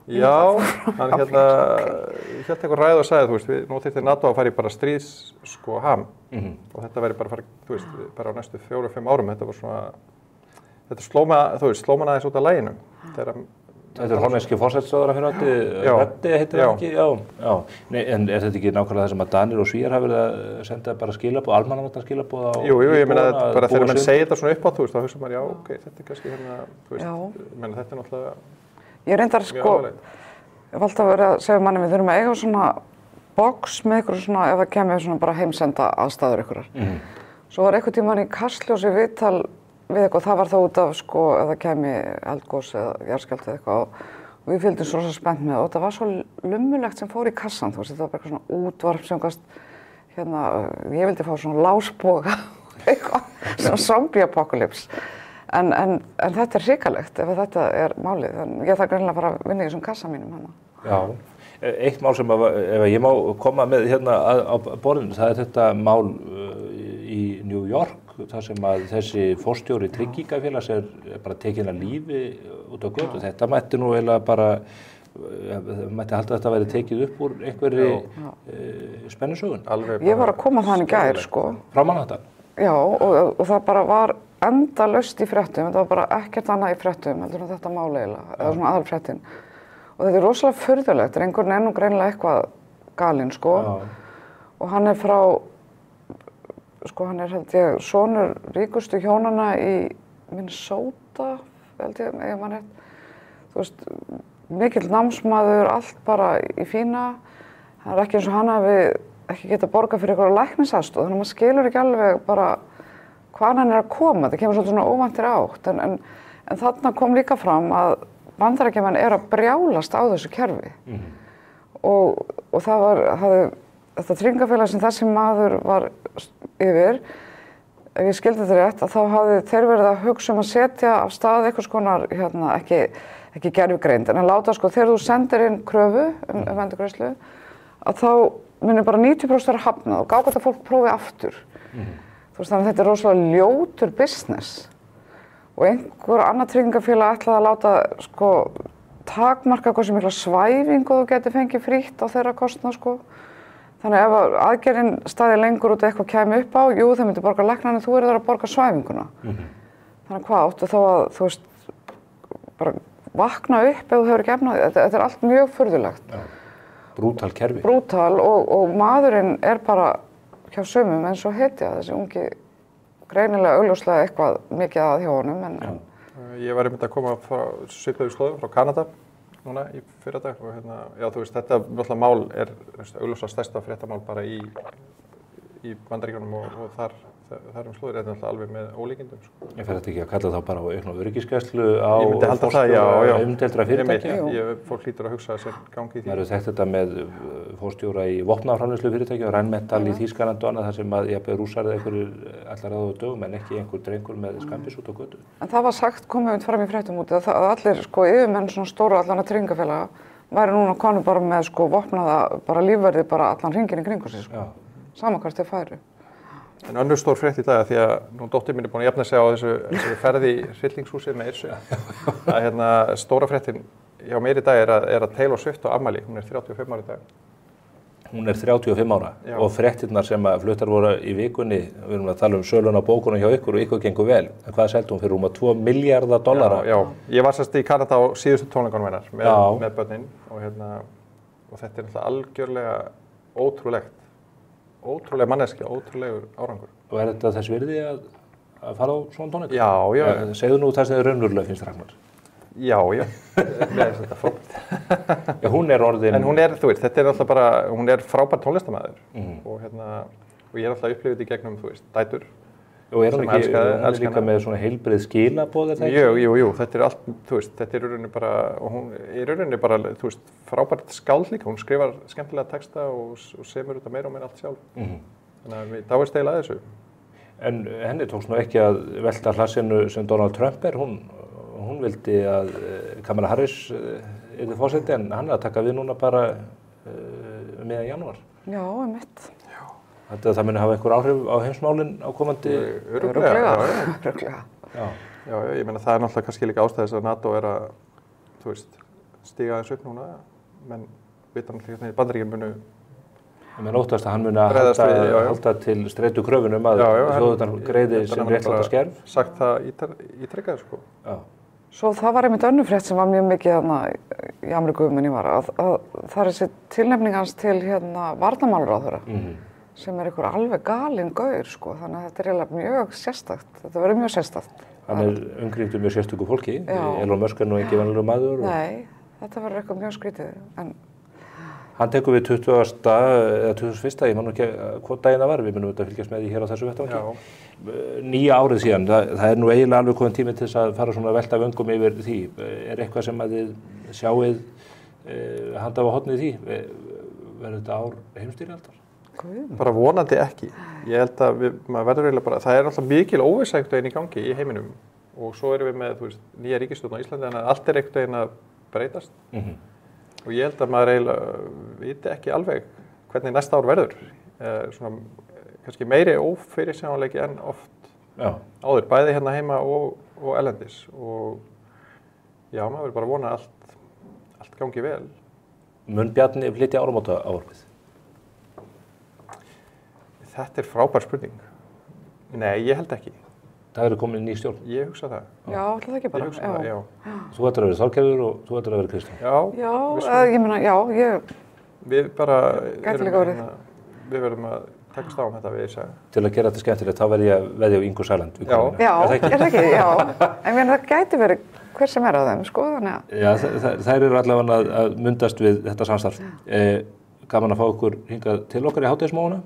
[SPEAKER 5] Já, hann hélt eitthvað ræðu og sagði, þú veist, nú þyrfti NATO að fara í bara stríðsham og þetta væri bara farið, þú veist, bara á næstu 4-5 árum, þetta var svona, þetta sló mann aðeins út af laginu þegar
[SPEAKER 1] Þetta hollenski forsætisráðherra fyrir átti, Röddi heitir það ekki? Já. Nei, en er þetta ekki nákvæmlega það sem að Danir og Svíar hafa verið að senda bara skilaboð, almannavarna skilaboð á
[SPEAKER 5] Jú, ég meina þetta bara þegar menn segir þetta svona upp á, þú veist, þá hugsa maður, já, ok, þetta kannski hérna, þú veist, ég meina þetta náttúrulega...
[SPEAKER 4] Ég reyndar ég hef alltaf verið að segja manni, við þurfum að eiga svona box með ykkur svona, ef það kemur svona bara heimsenda aðstæður ykkurar. Svo var einhvern tímann í Kastljósi viðtal við eitthvað, það var þá út af sko, ef það kemi eldgos eða jarðskjálfti eða eitthvað og við fylgdum svo spennt með og það var svo lummulegt sem fór í kassan, þú veist, þetta var bara eitthvað svona útvarp sem gast, hérna, ég vildi fá svona lásboga, eitthvað, svona zombie apocalypse. En þetta er hrikalegt ef þetta er málið, en ég þarf greinilega bara að vinna í þessum kassa mínum hérna.
[SPEAKER 1] Já, eitt mál sem ef ég má koma með hérna á borðinu, það er þetta mál í New York, þar sem að þessi forstjóri tryggingafélags er bara tekinn af lífi út á götu. Þetta mætti nú eiginlega bara, mætti halda að þetta væri tekið upp úr einhverri spennusögun.
[SPEAKER 4] Ég var að koma þannig gær, sko.
[SPEAKER 1] Frá Manhattan?
[SPEAKER 4] Já, og það bara var endalaust í fréttum, þetta var bara ekkert annað í fréttum, heldur en þetta mál eiginlega, eða svona aðalfréttin. Og þetta er rosalega furðulegt, drengurinn er nú greinilega eitthvað galinn, sko. Og hann er frá, sko hann er held ég sonur ríkustu hjónanna í Minnesota, held ég, ef maður rétt. Þú veist, mikill námsmaður, allt bara í fína. Það er ekki eins og hann hafi ekki getað borgað fyrir eitthvað læknisaðstoð, þannig að maður skilur ekki alveg bara hvaðan hann er að koma. Það kemur svolítið svona óvæntir átt, en þarna kom líka fram að Bandaríkjamenn er að brjálast á þessu kerfi. Og það hafði þetta tryggingafélag sem þessi maður var yfir, ef ég skildi þetta rétt, að þá hafði þeir verið að hugsa að setja af stað einhvers konar, hérna, ekki gervigreind, en að láta sko, þegar þú sendir inn kröfu endurgreiðslu, að þá munir bara 90% vera hafnað og gátt að fólk prófi aftur. Þú veist, þannig að þetta er rosalega ljótur business. Og einhver annar tryggingafélag ætlaði að láta sko, takmarka hversu mikla svæfingu þú geti fengið frítt á þeirra kostnað, sko. Þannig ef aðgerðin staði lengur út eitthvað kæmi upp á, jú, þeir myndi borga læknarnir, þú eru þar að borga svæfinguna. Þannig hvað áttu þá að, þú veist, bara vakna upp ef þú hefur ekki efnað, þetta er allt mjög furðulegt.
[SPEAKER 1] Brútal kerfi.
[SPEAKER 4] Brútal og maðurinn er bara hjá sumum eins og hetja, þessi ungi, greinilega augljóslega eitthvað mikið að hjá honum.
[SPEAKER 5] Ég var einmitt að koma frá svipuðu slóðum frá Kanada núna í fyrradag og hérna, já þú veist, þetta náttúrulega mál er augljóslega stærsta fréttamál bara í Bandaríkjunum og þar slóðir þetta náttúrulega alveg með ólíkindum. Sko.
[SPEAKER 1] Ég fer þetta ekki að kalla þá bara á aukna öryggisgæslu á
[SPEAKER 5] forstjóra
[SPEAKER 1] umdeildra fyrirtækja?
[SPEAKER 5] Fólk hlýtur að hugsa sér gangi í því.
[SPEAKER 1] Það eru þekkt þetta með forstjóra í vopnaframleiðslu fyrirtækja, Rheinmetall í Þýskalandi og annað þar sem að jafnvel rússar eða einhverjir allar aðra dögum en ekki einhver drengur með skambis út á götu.
[SPEAKER 4] En það var sagt, komið fram í fréttum úti, að allir sko yfirmenn svona stóra allana tryggingafélaga væri núna konur bara með sko vopnaða bara lífverði bara allan hringinn í kringu sig sko. Sama hvert þeir færu.
[SPEAKER 5] En önnur stór frétt í dag því að nú dóttir mín er búin að jafna sig á þessu ferði í hryllingshúsið með Yrsu. Að hérna stóra fréttin hjá mér í dag er að Taylor Swift á afmæli, hún er 35 ára í dag.
[SPEAKER 1] Hún er 35 ára og fréttirnar sem að fluttar voru í vikunni, við erum að tala um sölun á bókunum hjá ykkur og ykkur gengur vel. En hvað seldi hún fyrir rúma $2 miljardar?
[SPEAKER 5] Já, ég var sérst í Kanada á síðustu tónleikunum hennar með börnin og þetta er náttúrulega algjörlega ótrúlega manneskja, ótrúlegur árangur.
[SPEAKER 1] Og er þetta þess virði að fara á svona tónleika?
[SPEAKER 5] Já.
[SPEAKER 1] Segðu nú það sem þið raunverulega finnst Ragnar.
[SPEAKER 5] Já, með þetta fólk.
[SPEAKER 1] Já, hún er orðin...
[SPEAKER 5] En hún er, þú veist, þetta er alltaf bara, hún er frábær tónlistarmaður og ég er alltaf upplifið í gegnum, þú veist, dætur.
[SPEAKER 1] Og er hún ekki líka með svona heilbrigð skilaboð eða
[SPEAKER 5] ekki? Jú, þetta er allt, þú veist, þetta er í rauninni bara, og hún er í rauninni bara, þú veist, frábært skáld líka, hún skrifar skemmtilega texta og semur þetta meira og meira allt sjálf. Þannig að við dáist eiginlega að þessu.
[SPEAKER 1] En henni tókst nú ekki að velta hlassinu sem Donald Trump er, hún vildi að Kamala Harris yrði forseti en hann er að taka við núna bara miðjan janúar.
[SPEAKER 4] Já, mitt.
[SPEAKER 1] Það muni hafa einhver áhrif á heimsmálin á komandi...
[SPEAKER 4] Örugglega.
[SPEAKER 5] Já, ég meina það er náttúrulega kannski líka ástæðis að NATO er að, þú veist, stíga aðeins upp núna, menn vita náttúrulega hvernig Bandaríkjamenn munu...
[SPEAKER 1] Ég meina óttast að hann muni að halda til streitu kröfunum að þjóðirnar greiði sem réttláta skerf.
[SPEAKER 5] Sagt það ítrekkað, sko.
[SPEAKER 4] Svo það var einmitt önnur frétt sem var mjög mikið þarna í Ameríku minni var að það er þessi tilnefning hans til varnarmálaráðherra sem er einhver alveg galinn gaur sko, þannig að þetta er eiginlega mjög sérstakt, þetta verður mjög sérstakt.
[SPEAKER 1] Hann er umkringdur mjög sérstöku fólki, Elon Musk er nú ekki venjulegur maður.
[SPEAKER 4] Nei, þetta verður eitthvað mjög skrítið. En
[SPEAKER 1] hann tekur við 20. eða 21. ég man nú ekki hvað daginn það var, við munum auðvitað fylgjast með því hér á þessu vettvangi. 9 árið síðan, það er nú eiginlega alveg komin tími til þess að fara svona að velta vöngum yfir því. Er eitthvað sem að þið sjáið handa á hornið því? Verður þetta ár heimsstyrjaldar?
[SPEAKER 5] Bara vonandi ekki. Ég held að maður verður eiginlega bara, það er alltaf mikil óvissa einhvern veginn í gangi í heiminum og svo erum við með, þú veist, nýja ríkisstjórn á Íslandi þannig að allt er einhvern veginn að breytast. Og ég held að maður eiginlega viti ekki alveg hvernig næsta ár verður. Svona kannski meiri ófyrirsjáanleiki en oft áður, bæði hérna heima og erlendis. Og já, maður verður bara vona að allt gangi vel.
[SPEAKER 1] Mun Bjarni flytja áramótaávarpið?
[SPEAKER 5] Þetta er frábær spurning. Nei, ég held ekki.
[SPEAKER 1] Það verður komin ný stjórn?
[SPEAKER 5] Ég hugsa það.
[SPEAKER 4] Já, ætli það ekki bara.
[SPEAKER 5] Ég hugsa það, já.
[SPEAKER 1] Þú ætlar að vera Þorgerður og þú ætlar að vera Kristján?
[SPEAKER 4] Já, ég meina, já,
[SPEAKER 5] Við bara
[SPEAKER 4] Gæti líka verið.
[SPEAKER 5] Við verðum að takast á þetta við þess að.
[SPEAKER 1] Til að gera þetta skemmtilegt, þá verð ég að veðja á Ingu Sæland.
[SPEAKER 4] Já, er það ekki? Já. En það gæti verið hver sem er að þeim, sko, þannig að.
[SPEAKER 1] Já, þær eru allavega að mundast við þetta samstarf. Gaman að fá okkur hingað til okkar í hádegismóðuna.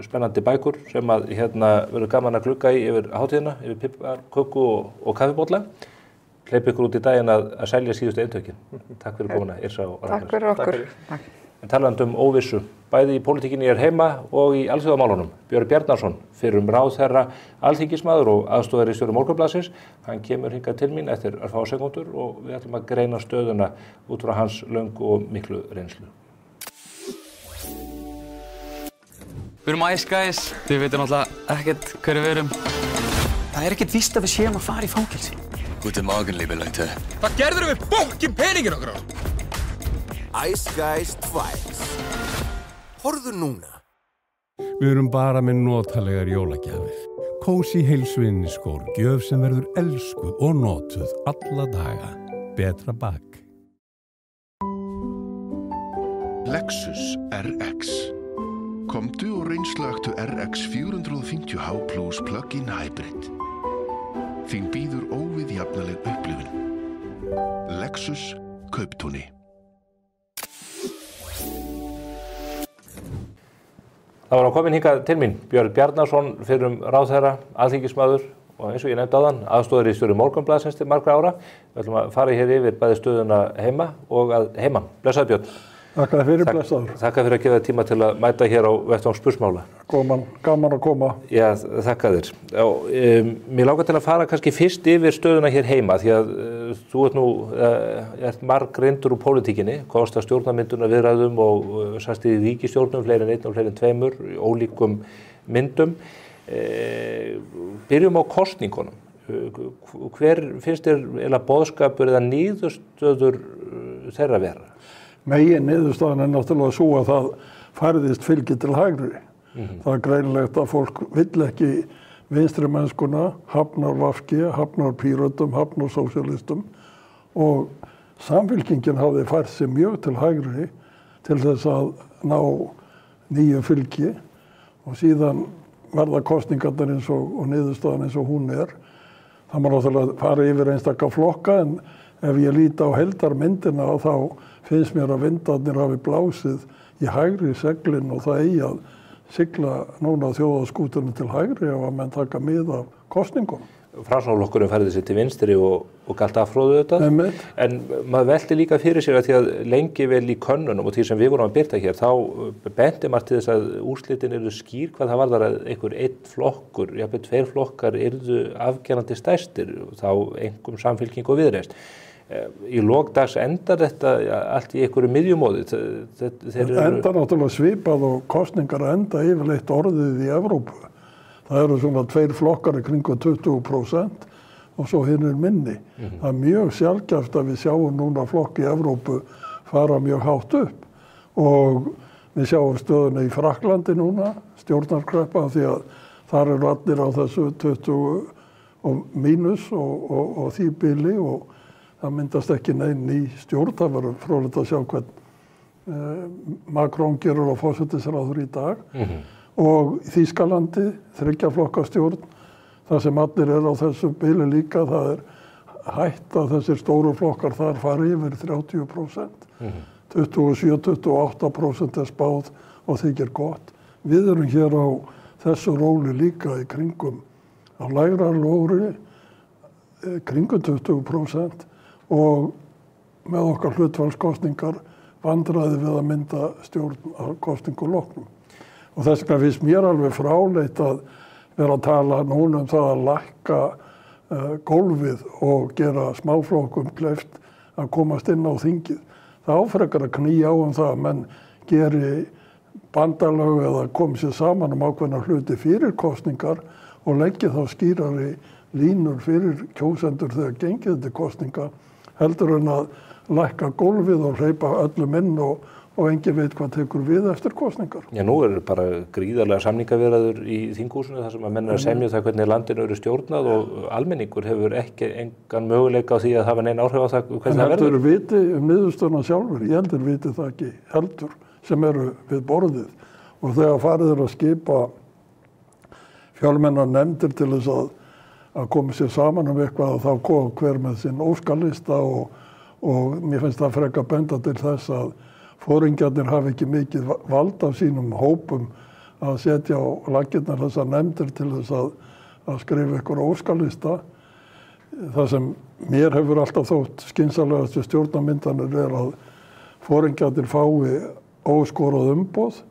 [SPEAKER 1] Spennandi bækur sem að verður gaman að glugga í yfir hátíðina, yfir pippar, köku og kaffibólla. Hleypi ykkur út í daginn að selja síðustu eintökin. Takk fyrir komuna, Yrsa og Ragnar.
[SPEAKER 4] Takk fyrir okkur. Takk.
[SPEAKER 1] En talandi óvissu, bæði í pólitíkinni heima og í alþjóðamálunum. Björn Bjarnason, fyrrum ráðherra, alþingismaður og aðstoðarritstjóri Morgunblaðsins. Hann kemur hingað til mín eftir örfá sekúndur og við ætlum að greina stöðuna út frá hans löngu og miklu reynslu.
[SPEAKER 6] Við erum Ice Guys, þið veitum náttúrulega ekkert hverju við erum. Það er ekkert víst að við séum að fara í fangelsi.
[SPEAKER 7] Guten Morgen, liebe Leute.
[SPEAKER 8] Hvað gerðirðu við bókin peningin okkar á?
[SPEAKER 7] Ice Guys 2. Horfðu núna.
[SPEAKER 9] Við erum bara með notalegar jólagjafir. Kósí heilsuinniskór, gjöf sem verður elskuð og notuð alla daga. Betra bak.
[SPEAKER 10] Lexus RX. Komdu og reynslagtu RX 450h Plus Plug-in Hybrid. Þín býður óviðjafnaleg upplifun. Lexus Kauptúni.
[SPEAKER 1] Það var að komin hingað til mín Björn Bjarnason, fyrrum ráðherra, alþingismaður og eins og ég nefndi áðan, aðstoðarritstjóri Morgunblaðsins til margra ára. Við ætlum að fara hér yfir bæði stöðuna heima og að heiman. Blessaður Björn.
[SPEAKER 11] Þakka þér fyrir, blessaður.
[SPEAKER 1] Þakka fyrir að gefa tíma til að mæta hér á vettvang spursmála.
[SPEAKER 11] Gaman að koma.
[SPEAKER 1] Já, þakka þér. Mér langar til að fara kannski fyrst yfir stöðuna hér heima því að þú ert margreyndur úr pólitíkinni, komst að stjórnarmynduna viðræðum og sast í ríkisstjórnum, fleiri en einn og fleiri en tveimur, ólíkum myndum. Byrjum á kosningunum. Hver finnst þér eiginlega boðskapur eða niðurstöður þeirra vera?
[SPEAKER 11] Megin niðurstaðan er náttúrulega svo að það færðist fylgi til hægri. Það er greinilegt að fólk vill ekki vinstri mennskuna, hafnar VG, hafnar Pírötum, hafnar sósíalistum og Samfylkingin hafði fært sig mjög til hægri til þess að ná nýju fylgi og síðan verða kosningarnar eins og niðurstaðan eins og hún er. Það má náttúrulega fara yfir einstaka flokka en ef ég líti á heildarmyndina þá finnst mér að vindarnir hafi blásið í hægri seglin og það eigi að sigla núna þjóðarskútunni til hægri ef að menn taka mið af kosningum.
[SPEAKER 1] Framsóknarflokkurinn færði sig til vinstri og galt afhróðu þetta. En maður velti líka fyrir sér að því að lengi vel í könnunum og því sem við vorum að birta hér, þá benti maður til þess að úrslitin eru skýr hvað það varðar að einhver einn flokkur, jafnvel tveir flokkar yrðu afgerandi stærstir, þá einkum Samfylking og Viðreisn. Í lok dags endar þetta allt í einhverju miðjumóði.
[SPEAKER 11] Endar náttúrulega svipað og kosningar enda yfirleitt orðið í Evrópu. Það eru svona tveir flokkar í kringu 20% og svo hinn er minni. Það er mjög sjaldgæft að við sjáum núna flokk í Evrópu fara mjög hátt upp. Og við sjáum stöðuna í Frakklandi núna, stjórnarkreppa, því að þar eru allir á þessu 20 og mínus og því bili og það myndast ekki neinn ný stjórn, það verður fróðlegt að sjá hvern Macron gerur á forsætisráðherra í dag og í Þýskalandi 3 flokka stjórn, það sem allir á þessu bili líka, það hætt að þessir stóru flokkar þar fari yfir 30%, 27-28% spáð og þykir gott. Við erum hér á þessu róli líka í kringum á lægra róli, kringum 20% og með okkar hlutfallskostningar vandræði við að mynda stjórn á kostningu loknum. Og þess vegna finnst mér alveg fráleitt að vera að tala núna það að lækka gólfið og gera smáflokkum kleift að komast inn á þingið. Það áfrekar að knýja á það að menn geri bandalag eða komi sér saman ákveðna hluti fyrir kostningar og leggja þá skýrari línur fyrir kjósendur þegar gengið til kostninga heldur en að lækka gólfið og hleypa öllum inn og enginn veit hvað tekur við eftir kostningar.
[SPEAKER 1] Já, nú bara gríðarlega samningaviðræður í þinghúsinu þar sem að menn að semja það hvernig landinu eru stjórnað og almenningur hefur ekki engan möguleika á því að hafa neinn áhrif á það hvernig það verður.
[SPEAKER 11] En heldur viti niðurstöðuna sjálfur, ég heldur viti það ekki heldur sem eru við borðið og þegar farið að skipa fjölmennar nefndir til þess að koma sér saman eitthvað og þá kom hver með sinn óskalista og mér finnst það frekar benda til þess að foringjarnir hafi ekki mikið vald af sínum hópum að setja á laggirnar þessar nefndir til þess að skrifa ykkur óskalista. Það sem mér hefur alltaf þótt skynsamlegastu stjórnarmyndanir að foringjarnir fái óskorað umboð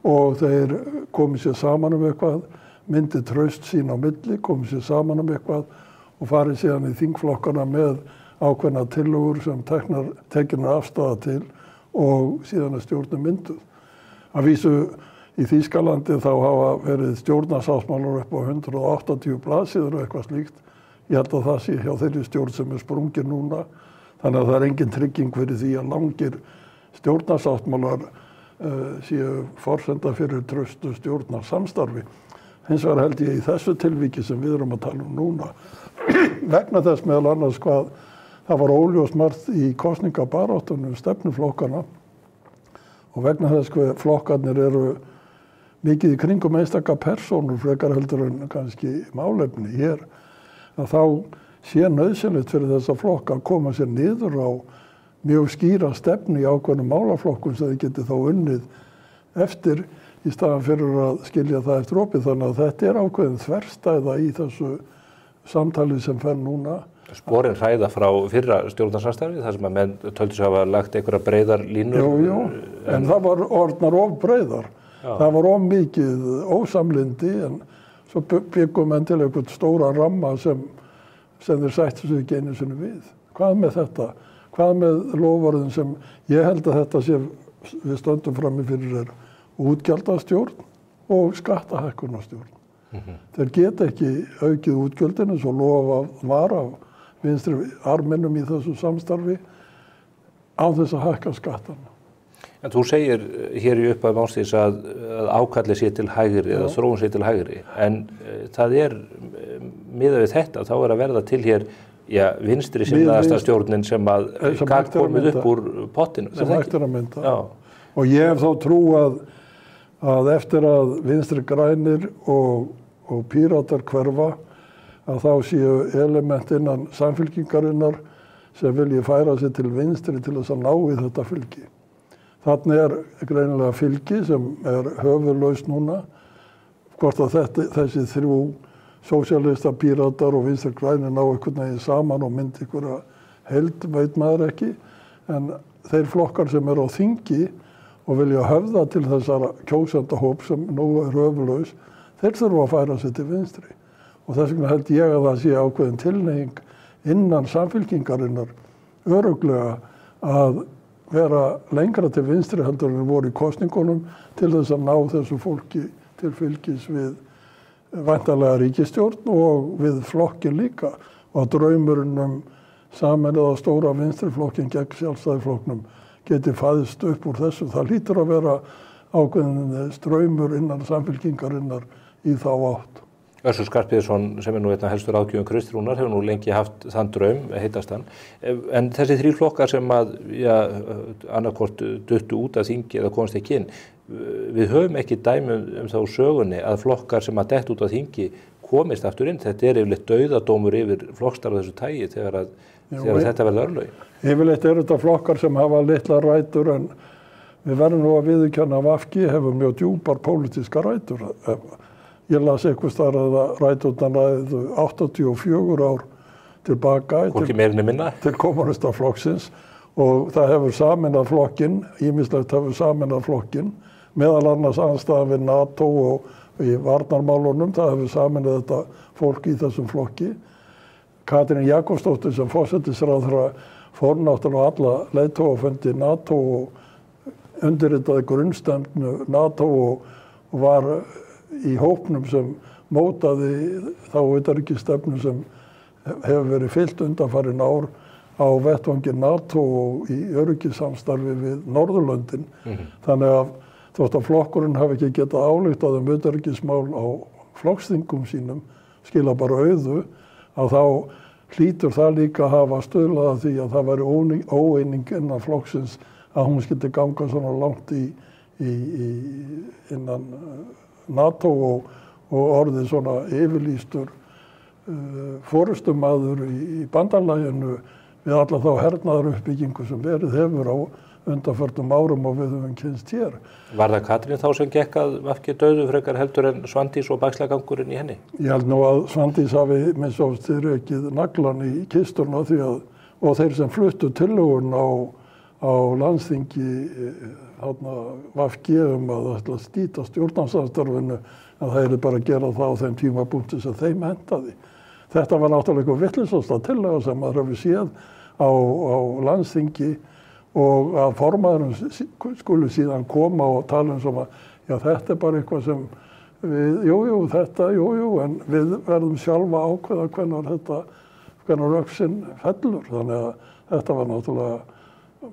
[SPEAKER 11] og þeir komi sér saman eitthvað, myndi traust sín á milli, komi sér saman eitthvað og fari síðan í þingflokkana með ákveðna tillögur sem tekinna afstaða til og síðan stjórnum mynduð. Að vísu í Þýskalandi þá hafa verið stjórnarsáttmálar upp á 180 blaðsíður og eitthvað slíkt. Ég held að það sé hjá þeirri stjórn sem sprungin núna. Þannig að það engin trygging fyrir því að langir stjórnarsáttmálar séu forsenda fyrir traustu stjórnarsamstarfi. Hins vegar held ég í þessu tilviki sem við erum að tala núna vegna þess meðal annars hvað það var óljóst margt í kosningabaráttunum stefnuflokkana og vegna þess hvað flokkarnir eru mikið í kringum einstaka persónur frekar heldur en kannski málefni hér að þá sé nauðsynlegt fyrir þessa flokka að koma sér niður á mjög skýra stefnu í ákveðnum málaflokkum sem þið geti þá unnið eftir í staðan fyrir að skilja það eftir opið. Þannig að þetta ákveðin þverstæða í þessu samtali sem fer núna.
[SPEAKER 1] Sporin hræða frá fyrra stjórnarsamstarfi þar sem að menn töldu sig hafa lagt einhverja breiðar línur.
[SPEAKER 11] Jú, en það var orðnar of breiðar. Já. Það var of mikið ósamlyndi en svo byggum menn til einhvern stóra ramma sem þeir sættu sig ekki einu sinni við. Hvað með þetta? Hvað með loforðin sem ég held að þetta sé við stöndum frammi fyrir útgjaldastjórn og skattahækkunarstjórn. Þeir geta ekki aukið útgjöldin eins og lofa var af vinstri arminum í þessu samstarfi án þess að hækka skattana.
[SPEAKER 1] En þú segir hér í upphafi máls að ákallið sé til hægri eða þróun sé til hægri, en það miðað við þetta, þá að verða til hér vinstri sinnaðasta stjórnin sem gat komið upp úr pottinu.
[SPEAKER 11] Sem hægt að mynda. Já. Og ég hef þá trú að eftir að vinstri grænir og píratar hverfa að þá séu element innan samfylkingarinnar sem vilji færa sig til vinstri til þess að ná í þetta fylgi. Þannig greinilega fylgi sem höfuðlaust núna, hvort að þessi þrjú sósíalista, píratar og vinstri grænir ná einhvern veginn saman og myndi einhverja heild, veit maður ekki, en þeir flokkar sem á þingi og vilja höfða til þessara kjósendahóp sem nú höfuðlaus, þeir þurfa að færa sig til vinstri. Og þess vegna held ég að það sé ákveðin tilhneiging innan samfylkingarinnar örugglega að vera lengra til vinstri heldur en voru í kosningunum til þess að ná þessu fólki til fylgis við væntanlega ríkisstjórn og við flokkin líka og að draumurinn sameinaða stóra vinstriflokkin gegn sjálfstæðisflokknum geti fæðst upp úr þessu. Það hlýtur að vera ákveðin straumur innan samfylkingarinnar í þá átt.
[SPEAKER 1] Össur Skarphéðinsson sem nú einna helstur ráðgjöfum Kristrúnar hefur nú lengi haft þann draum, heitast hann. En þessi 3 flokkar sem að, annarkvort duttu út af þingi eða komast ekki inn, við höfum ekki dæmi þá sögunni að flokkar sem að dett út af þingi komist aftur inn. Þetta yfirleitt dauðadómur yfir flokkstarf þessu tagi þegar þetta verður örlögin.
[SPEAKER 11] Yfirleitt þetta flokkar sem hafa litlar rætur en við verðum nú að viðurkenna að VG hefur mjög djúpar pólitískar rætur. Ég las eitthvað starf að ræturnar ræðu 84 ár tilbaka til kommunistaflokksins og það hefur sameinað flokkinn, ýmislegt hefur sameinað flokkinn, meðal annars andstæða við NATO og í varnarmálunum, það hefur sameinað þetta fólk í þessum flokki. Katrín Jakobsdóttir sem forsætisráðherra fór náttúrulega alla leiðtogafundi NATO og undirritaði grunnstefnu NATO og var í hópnum sem mótaði þá utanríkisstefnu sem hefur verið fylgt undanfarin ár á vettvangi NATO og í öryggissamstarfi við Norðurlöndin. Þannig að þótt að flokkurinn hafi ekki getað ályktað utanríkismál á flokksþingum sínum, skila bara auðu, að þá hlýtur það líka að hafa stuðlað að því að það væri óeining innan flokksins að hún skyldi ganga svona langt innan NATO og orðið svona yfirlýstur forystumaður í bandalaginu við alla þá hernaðaruppbyggingu sem verið hefur á undanförnum árum og við höfum kynnst hér.
[SPEAKER 1] Var það Katrín þá sem gekk að VG dauðu frekar heldur en Svandís og bakslagangurinn í henni?
[SPEAKER 11] Ég held nú að Svandís hafi minnst oft rekið naglan í kisturna því að, og þeir sem fluttu tillögun á landsþingi VG að ætla að slíta stjórnarsamstarfinu að það er bara að gera það á þeim tímapunkti sem þeim hentaði. Þetta var náttúrulega eitthvað vitlausasta tillaga sem maður hefur séð á landsþingi og að formaðurinn skuli síðan koma og tala sem að þetta er bara eitthvað sem við, en við verðum sjálfa ákveða hvenær öxin fellur. Þannig að þetta var náttúrulega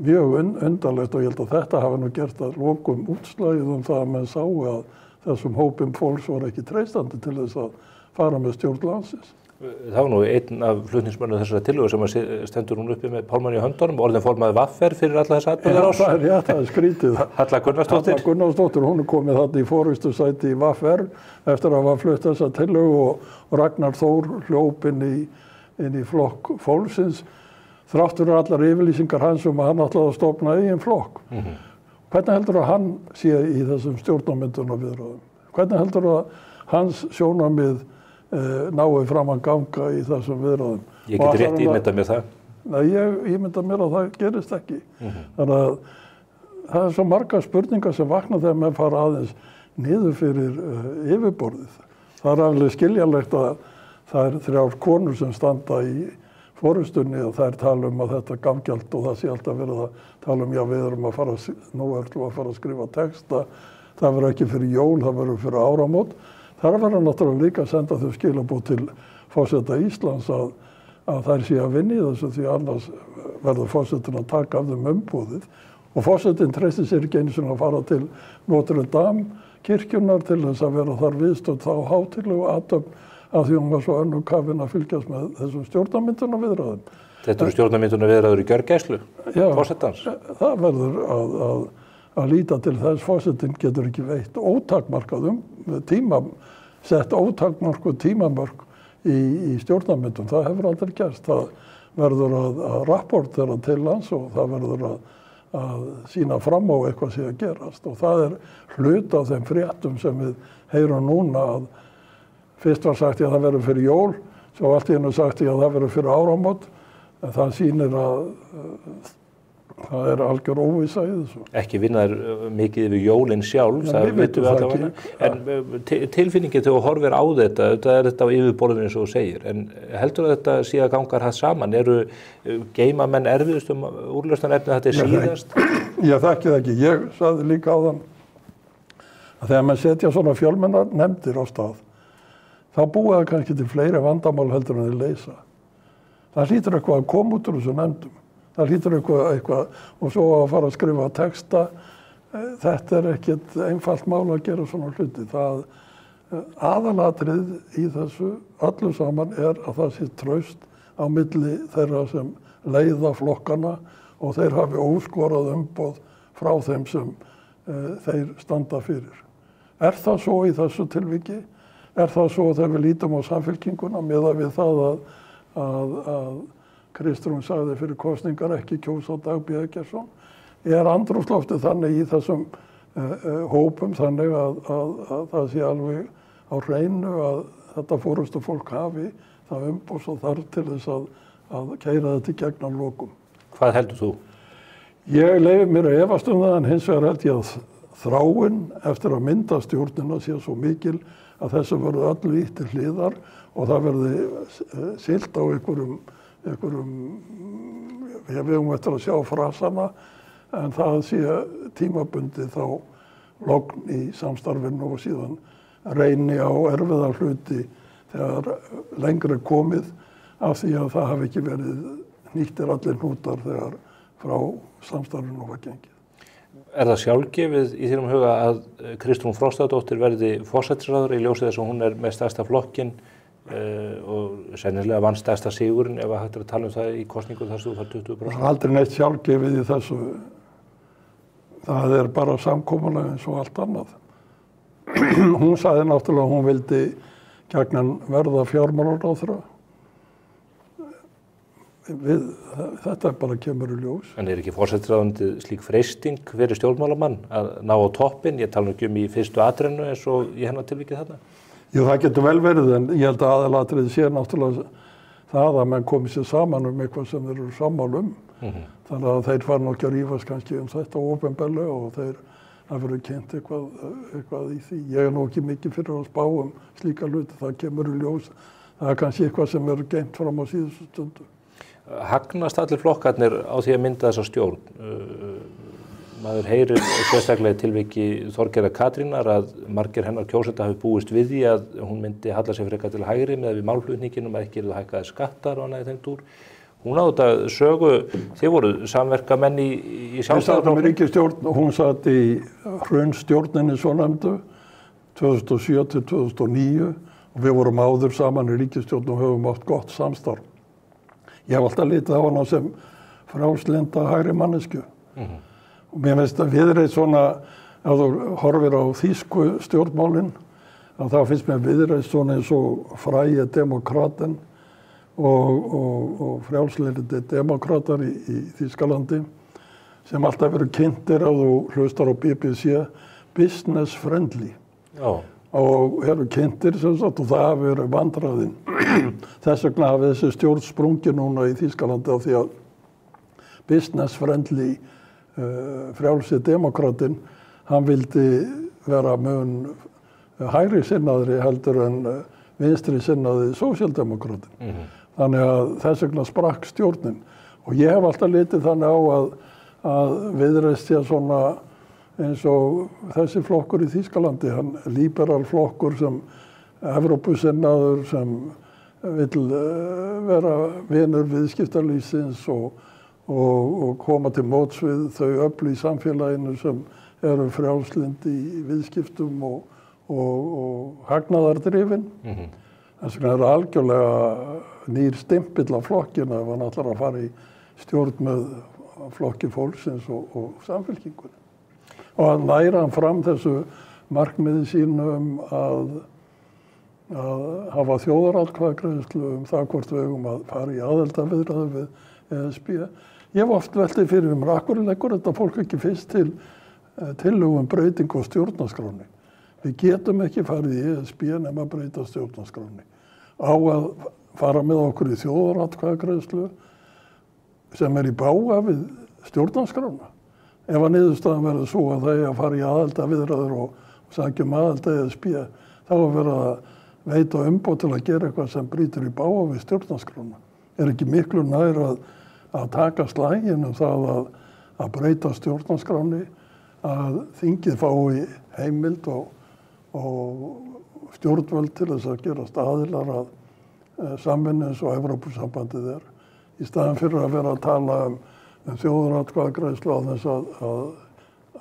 [SPEAKER 11] mjög undarlegt og ég held að þetta hafi nú gert að lokum útslagið það að menn sáu að þessum hópum fólks var ekki treystandi til þess að fara með stjórn landsins.
[SPEAKER 1] Það var nú einn af flutningsmönnum þessara tillögu sem stendur hún uppi með Pálmann í höndunum, orðin formaður VR fyrir alla þessa atburðarás.
[SPEAKER 11] Já, það er skrítið.
[SPEAKER 1] Halla Gunnarsdóttir.
[SPEAKER 11] Halla Gunnarsdóttir, hún er komið þarna í forystusæti í VR eftir að hafa flutt þessa tillögu og Ragnar Þór hljóp inn í flokk fólksins. Þráttur allar yfirlýsingar hans að hann ætlaði að stofna eigin flokk. Hvernig heldur að hann sé í þessum stjórnarmyndunarviðræðum? Hvernig heldur að hans sjónarmið nái fram að ganga í þessum viðræðum?
[SPEAKER 1] Ég get rétt ímyndað mér það.
[SPEAKER 11] Nei, ég ímyndað mér að það gerist ekki. Þannig að það er svo margar spurningar sem vakna þegar menn fara aðeins niður fyrir yfirborðið. Það er alveg skiljanlegt að það er 3 konur sem standa í forystunni og þær tala að þetta gangjald og það sé alltaf verið að tala við erum að fara að skrifa texta, það verður ekki fyrir jól, það verður fyrir áramót. Þar verður náttúrulega líka að senda þau skilaboð til forseta Íslands að þær sé að vinna í þessu því annars verður forsetin að taka af þeim umboðið og forsetin treystir sér ekki einu sinni að fara til Notre Dame kirkjunnar til þess að vera þar viðstödd þá hátíðlegu athöfn að því hún var svo önnur kafin að fylgjast með þessum stjórnarmyndunarviðræðum.
[SPEAKER 1] Þetta eru stjórnarmyndunarviðræður í gjörgæslu, forsetans?
[SPEAKER 11] Það verður að líta til þess forsetin getur ekki veitt ótakmarkaðum sett ótakmarkuð tímamörk í stjórnarmyndun. Það hefur aldrei gerst. Það verður að rapportera til hans og það verður að sýna fram á eitthvað sé að gerast. Og það er hluti af þeim fréttum sem við heyrum núna að fyrst var sagt að það verður fyrir jól, svo allt í einu sagt að það verður fyrir áramót, en það sýnir að það er algjör óvissa í þessu.
[SPEAKER 1] Ekki vinnaður mikið yfir jólinn sjálf, það vitum við allavega. En tilfinningin þegar þú horfir á þetta er þetta á yfirborðinu eins og þú segir, en heldur að þetta sé að ganga hratt saman? Eru geimamenn erfiðust úrlausnarefni að þetta er síðast?
[SPEAKER 11] Ég þekki það ekki. Ég sagði líka áðan að þegar maður setja svona fjölmennar nefndir á stað, þá búið það kannski til fleiri vandamál heldur en þeir leysa. Það hlýtur eitthvað að koma út úr þessu nefndum. Það hlýtur eitthvað og svo að fara að skrifa texta. Þetta er ekkert einfalt mál að gera svona hluti. Aðalatrið í þessu öllu saman að það sé traust á milli þeirra sem leiða flokkana og þeir hafi óskorað umboð frá þeim sem þeir standa fyrir. Það svo í þessu tilviki? Það svo þegar við lítum á Samfylkinguna miðað við það að Kristrún sagði fyrir kosningar ekki kjósa Dag B. Eggertsson? Andrúmsloftið þannig í þessum hópum þannig að það sé alveg á hreinu að þetta forystu fólk hafi það umboð svo þarf til þess að keyra þetta í gegn að lokum.
[SPEAKER 1] Hvað heldur þú?
[SPEAKER 11] Ég leyfi mér að efast það en hins vegar held ég að þráin eftir að mynda stjórnina sé svo mikil að þessu verður öllu ítt til hliðar og það verði siglt á einhverjum við höfum eftir að sjá frasana en það sé tímabundið þá logn í samstarfinu og síðan reyni á erfiða hluti þegar lengra komið af því að það hafi ekki verið nýttir allir hnútar þegar frá samstarfinu var gengið.
[SPEAKER 1] Það sjálfgefið í þínum huga að Kristrún Frostadóttir verði forsætisráðherra í ljósi þess að hún með stærsta flokkinn og sennilega vann stærsta sigurinn ef hægt að tala það í kosningu þar sem þú fær 20%?
[SPEAKER 11] Það aldrei neitt sjálfgefið í þessu. Það bara samkomulega eins og allt annað. Hún sagði náttúrulega að hún vildi gjarnan verða fjármálaráðherra. Þetta bara kemur í ljós.
[SPEAKER 1] En ekki forsætisráðuneytið slík freisting fyrir stjórnmálamann að ná á toppinn? Ég tala ekki í fyrstu atrennu eins og í hennar tilvikið þarna.
[SPEAKER 11] Jú, það getur vel verið en ég held að aðalatriðið sé náttúrulega það að menn komi sér saman eitthvað sem þeir eru sammála Þannig að þeir fara ekki að rífast kannski þetta opinberlega og það verður kynnt eitthvað í því. Ég nú ekki mikið fyrir að spá slíka hluti, það kemur í ljós. Það kannski eitthvað sem geymt fram á síðustu stundu.
[SPEAKER 1] Hagnast allir flokkarnir á því að mynda þessa stjórn? Maður heyrir sérstaklega í tilviki Þorgerðar Katrínar að margir hennar kjósenda hafi búist við því að hún myndi halla sig frekar til hægri með við málflutninginum að ekki yrðu hækkaðir skattar og annað í þeim dúr. Hún á þetta sögu, þið voru samverkamenn í Sjálfstæðisflokknum.
[SPEAKER 11] Við sátum í ríkisstjórn og hún satt í hrunstjórninni svo nefndu 2007 til 2009 og við vorum áður saman í ríkisstjórn og höfum átt gott samstarf. Ég hef alltaf litið á hana sem frjálslynda hægri manneskju. Og mér finnst að Viðreisn svona, ef þú horfir á þýsku stjórnmálin, þá finnst mér Viðreisn svona eins og frægi demokraten og frjálslyndi demokratar í Þýskalandi sem alltaf eru kynntir ef þú hlustar á BBC business friendly. Já. Og eru kynntir sem sagt og það hafi verið vandræðin. Þess vegna hafi þessi stjórn sprungið núna í Þýskalandi á því að business friendly frjálsi demokratin, hann vildi vera mun hægri sinnaðri heldur en vinstri sinnaði sósíaldemokratin. Þannig að þess vegna sprakk stjórnin. Og ég hef alltaf litið þannig á að Viðreisn sé svona eins og þessi flokkur í Þýskalandi, hann líberal flokkur sem Evrópusinnaður sem vill vera vinur viðskiptalífsins og koma til móts við þau öfl í samfélaginu sem eru frjálslynd í viðskiptum og hagnaðardrifin. Þess vegna er algjörlega nýr stimpill af flokkina ef hann ætlar að fara í stjórn með flokki fólksins og samfylkingunni. Og að næra hann fram þessu markmiði sínum að hafa þjóðaratkvæðagreiðslu það hvort við eigum að fara í aðildarviðræður við ESB. Ég hef oft veltið fyrir mér, af hverju leggur þetta fólk ekki fyrst til tillögu breytingu á stjórnarskráni. Við getum ekki farið í ESB nema að breyta stjórnarskráni. Á að fara með okkur í þjóðaratkvæðagreiðslu sem í bága við stjórnarskrána. Ef að niðurstaðan verður svo að það er að fara í aðildarviðræður og sækja aðild að ESB, þá er verið að veita umboð til að gera eitthvað sem brýtur í bága við stjórnarskrána. Ekki miklu nær að taka slaginn það að breyta stjórnarskráni, að þingið fái heimild og stjórnvöld til þess að gerast aðilar að samvinnu eins og Evrópusambandið í staðinn fyrir að vera að tala þjóðaratkvæðagreiðslu á þess að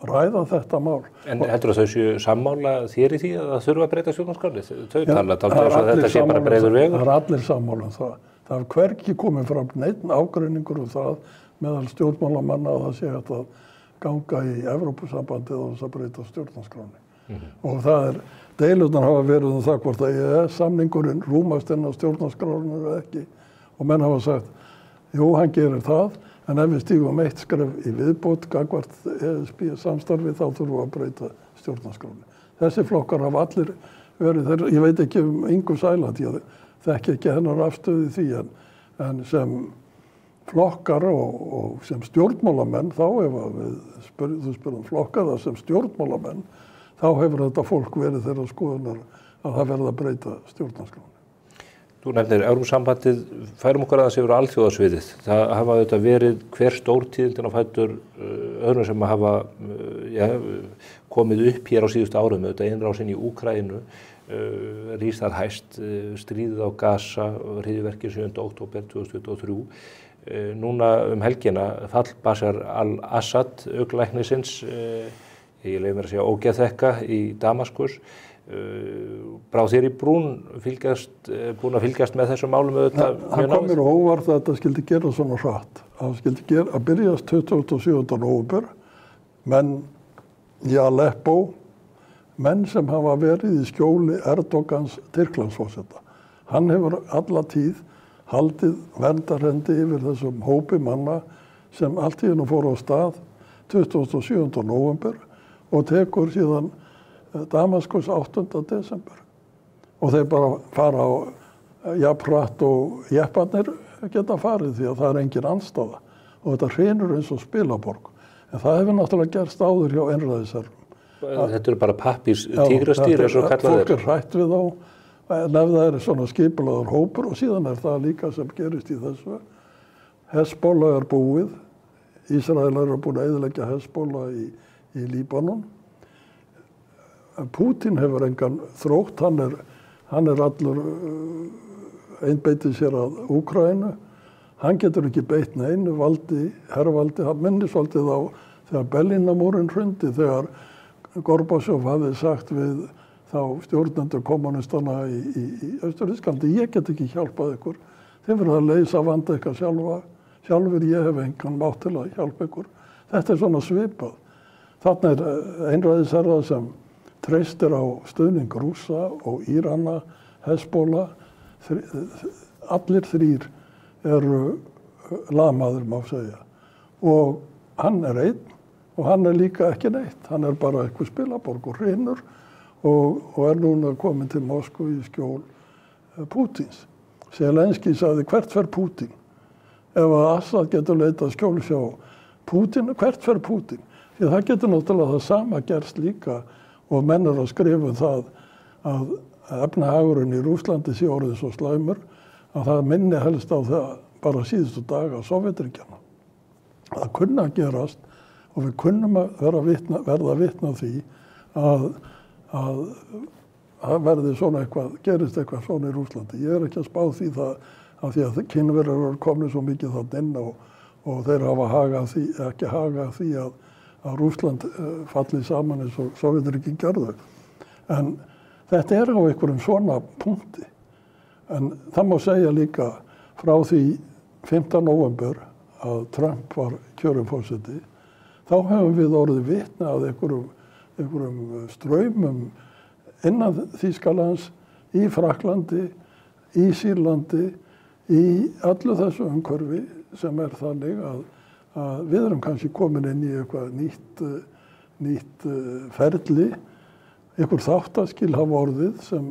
[SPEAKER 11] ræða þetta mál.
[SPEAKER 1] En heldur þau séu sammála þér í því að það þurfa að breyta stjórnarskránni? Þau tala dálítið eins og þetta sé bara breiður vegur.
[SPEAKER 11] Það allir sammála það. Það hefur hvergi komið fram neinn ágreiningur það meðal stjórnmálamanna að það sé hægt að ganga í Evrópusambandið og þess að breyta stjórnarskránni. Og það deilurnar hafa verið það hvort að EES-samningurinn rúmast inn á stjórnarskránni eða ekki. Og menn hafa sagt, jú, hann gerir það, en ef við stígum eitt skref í viðbót gagnvart ESB-samstarfi þá þurfum við að breyta stjórnarskránni. Þessi flokkar hafa allir verið þeir, ég veit ekki Ingu Sæland, ég þekki ekki hennar afstöðu því, en sem flokkar og sem stjórnmálamenn, þá ef þú spyrum flokkar það sem stjórnmálamenn, þá hefur þetta fólk verið þeirra skoðunar að það verða að breyta stjórnarskránni.
[SPEAKER 1] Þú nefnir Evrópusambandið, færum okkur aðeins yfir á alþjóðasviðið. Það hafa auðvitað verið hver stórtíðindin á fætur öðrum sem hafa komið upp hér á síðustu árum, auðvitað innrásin í Úkraínu, rís þar hæst, stríðið á Gaza, hryðjuverkið 7. október 2023. Núna helgina fall Bashar al-Assad, auglæknisins, ég leyfi mér að segja ógeðþekka í Damaskus. Brá þér í brún búin að fylgjast með þessum málum auðvitað?
[SPEAKER 11] Það kom mér óvart að þetta skildi gera svona hratt. Það skildi að byrjast 27. nóvember, menn í Aleppo, menn sem hafa verið í skjóli Erdogans Tyrklandsforseta. Hann hefur alla tíð haldið verndarhendi yfir þessum hópi manna sem allt í einu fór á stað 27. nóvember og tekur síðan Damaskus 8. desember. Og þeir bara fara á jafnhratt og jepparnir geta farið því að það engin andstaða. Og þetta hrynur eins og spilaborg. En það hefur náttúrulega gerst áður hjá einræðisherrum.
[SPEAKER 1] Þetta eru bara pappírs tígrastýr eins og kallað
[SPEAKER 11] fólk hrætt við þá, en ef það svona skipulaður hópur og síðan það líka sem gerist í þessu. Hezbollah búið, Ísraelar búin að eyðileggja Hezbollah í Líbanon. Pútín hefur engan þrótt, hann allur einbeitið sér að Úkraínu. Hann getur ekki beitt neinu valdi, hervaldi, hann minnir svolítið á þegar Berlínarmúrinn hrundi, þegar Gorbatsjov hafði sagt við þá stjórnendur kommunistana í Austur-Þýskalandi, ég get ekki hjálpað ykkur, þeir verða að leysa vanda ykkar sjálfur, ég hef engan mátt til að hjálpa ykkur. Þetta svona svipað. Þarna einræðisherra sem treystir á stuðning Rússa og Írana, Hezbollah, allir þrír eru lamaður, má segja. Og hann einn og hann líka ekki neitt. Hann bara eitthvað spilaborg og hrynur og núna komin til Moskvu í skjól Pútins. Zelenský sagði, hvert fer Pútín? Ef að Assad getur leitað skjól hjá Pútín, hvert fer Pútín? Því það getur náttúrulega það sama gerst líka og menn að skrifa það að efnahagurinn í Rússlandi sé orðið svo slæmur að það minni helst á það bara síðustu daga Sovjetríkjanna. Það kunna að gerast og við kunnum að verða vitna því að verði svona gerist eitthvað svona í Rússlandi. Ég ekki að spá því það af því að Kínverjar eru komnið svo mikið þarna inn og þeir hafa ekki hagað því að Rússland fallið saman eins og Sovjetríkin gerðu. En þetta á einhverjum svona punkti. En það má segja líka frá því 5. nóvember að Trump var kjörinn forseti, þá hefum við orðið vitni að einhverjum straumum innan Þýskalands, í Frakklandi, í Sýrlandi, í öllu þessu umhverfi sem þannig að við erum kannski komin inn í eitthvað nýtt ferli, einhver þáttaskil hafa orðið sem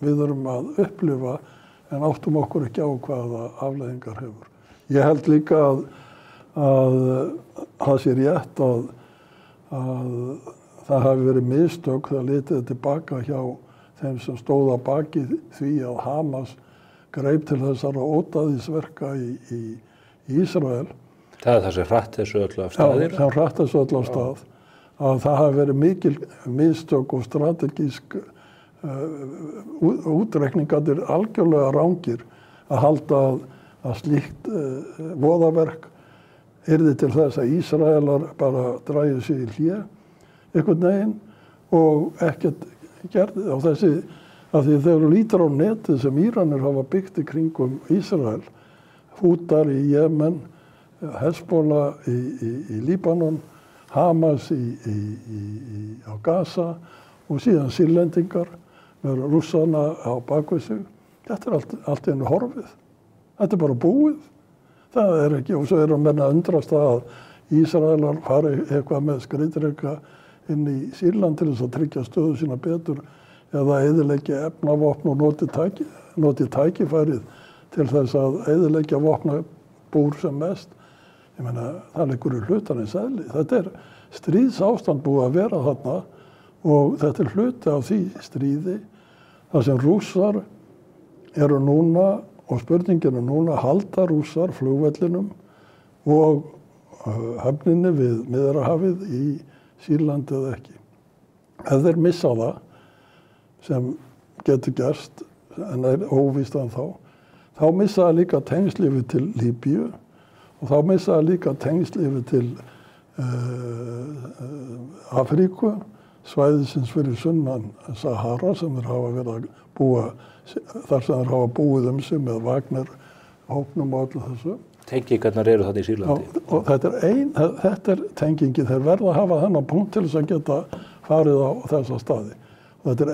[SPEAKER 11] við erum að upplifa en áttum okkur ekki á hvaða afleiðingar hefur. Ég held líka að það sé rétt að það hafi verið mistök þegar litið tilbaka hjá þeim sem stóð að baki því að Hamas greip til þessara ódæðisverka í Ísrael.
[SPEAKER 1] Það það sem hratt þessu öllu af staðir?
[SPEAKER 11] Já, sem hratt þessu öllu af stað. Að það hafi verið mikil mistök og strategísk útreikningarnir algjörlega rangir að halda að slíkt voðaverk yrði til þess að Ísraelar bara drægi sig í hlé einhvern veginn og ekkert gerði á þessi, af því þegar þú lítur á netið sem Íranir hafa byggt í kringum Ísrael, Hútar í Jemen, Hezbollah í Líbanon, Hamas á Gaza og síðan Sýrlendingar með Rússana á bakvið sig. Þetta allt í einu horfið. Þetta bara búið. Það ekki, og svo menn að undrast að Ísraelar fari eitthvað með skriðdreka inn í Sýrland til þess að tryggja stöðu sína betur eða eyðileggja efnavopn og noti tækifærið til þess að eyðileggja vopnabúr sem mest. Ég meina, það liggur í hlutarins eðli. Þetta stríðsástand búið að vera þarna og þetta hluti af því stríði þar sem Rússar eru núna og spurningin núna halda Rússar flugvellinum og höfninni við Miðjarðarhafið í Sýrlandi eða ekki. Ef þeir missa það, sem getur gerst, en óvíst en þá missa það líka tengslífi til Líbíu og þá missa það líka tengslífi til Afríku, svæðisins fyrir sunnan Sahara sem þeir hafa verið að búa, þar sem þeir hafa búið sig með Wagner hópnum og öllu þessu.
[SPEAKER 1] Tengingarnar eru þarna í Sýrlandi.
[SPEAKER 11] Já, og þetta tengingi, þeir verða að hafa þennan punkt til þess að geta farið á þessa staði. Og þetta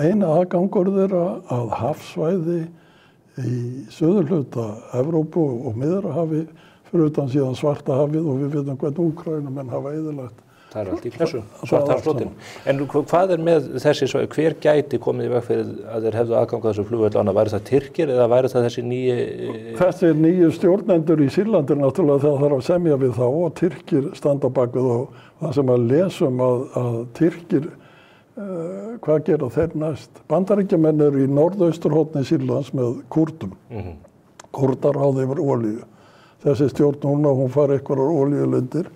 [SPEAKER 11] eina aðgangur þeirra að hafsvæði í söðurhluta Evrópu og Miðjarðarhafi fyrir utan síðan Svartahafið og við vitum hvernig Úkraínumenn hafa eyðilagt.
[SPEAKER 1] Það allt í klessu, Svartahafsflotinn. En hvað með þessi, hver gæti komið í veg fyrir að þeir hefðu aðgang að þessu flugvelli? Væri það Tyrkir eða væri það þessi nýju?
[SPEAKER 11] Þessi nýju stjórnendur í Sýrlandi náttúrulega það þarf að semja við þá og Tyrkir standa bak við og það sem að lesum að Tyrkir, hvað gera þeir næst? Bandaríkjamenn eru í norðausturhorni Sýrlands með Kúrdum. Kúrdar ráða yfir olíu. Þessi stjórn núna, hún fari einhverjar olíulundir,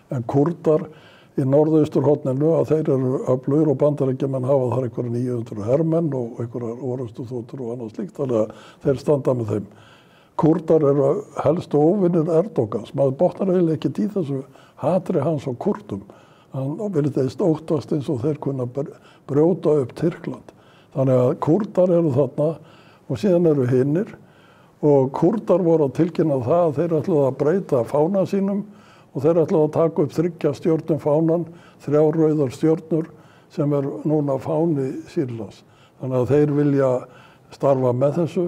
[SPEAKER 11] en Kúrdar í norðausturhorninu að þeir eru öflugir og bandaríkjamenn hafa þar einhverja 900 hermenn og einhverjar orrustuþotur og annað slíkt, þannig að þeir standa með þeim. Kúrdar eru helstu óvinir Erdogans, maður botnar eiginlega ekkert í þessu hatri hans á Kúrdum. Hann virðist óttast eins og þeir kunna brjóta upp Tyrkland. Þannig að Kúrdar eru þarna og síðan eru hinnir og Kúrdar voru að tilkynna það að þeir ætluðu að breyta fána sínum og þeir ætlaðu að taka upp 3 stjörnum fánan, 3 rauðar stjörnur sem núna fáni Sýrlands. Þannig að þeir vilja starfa með þessu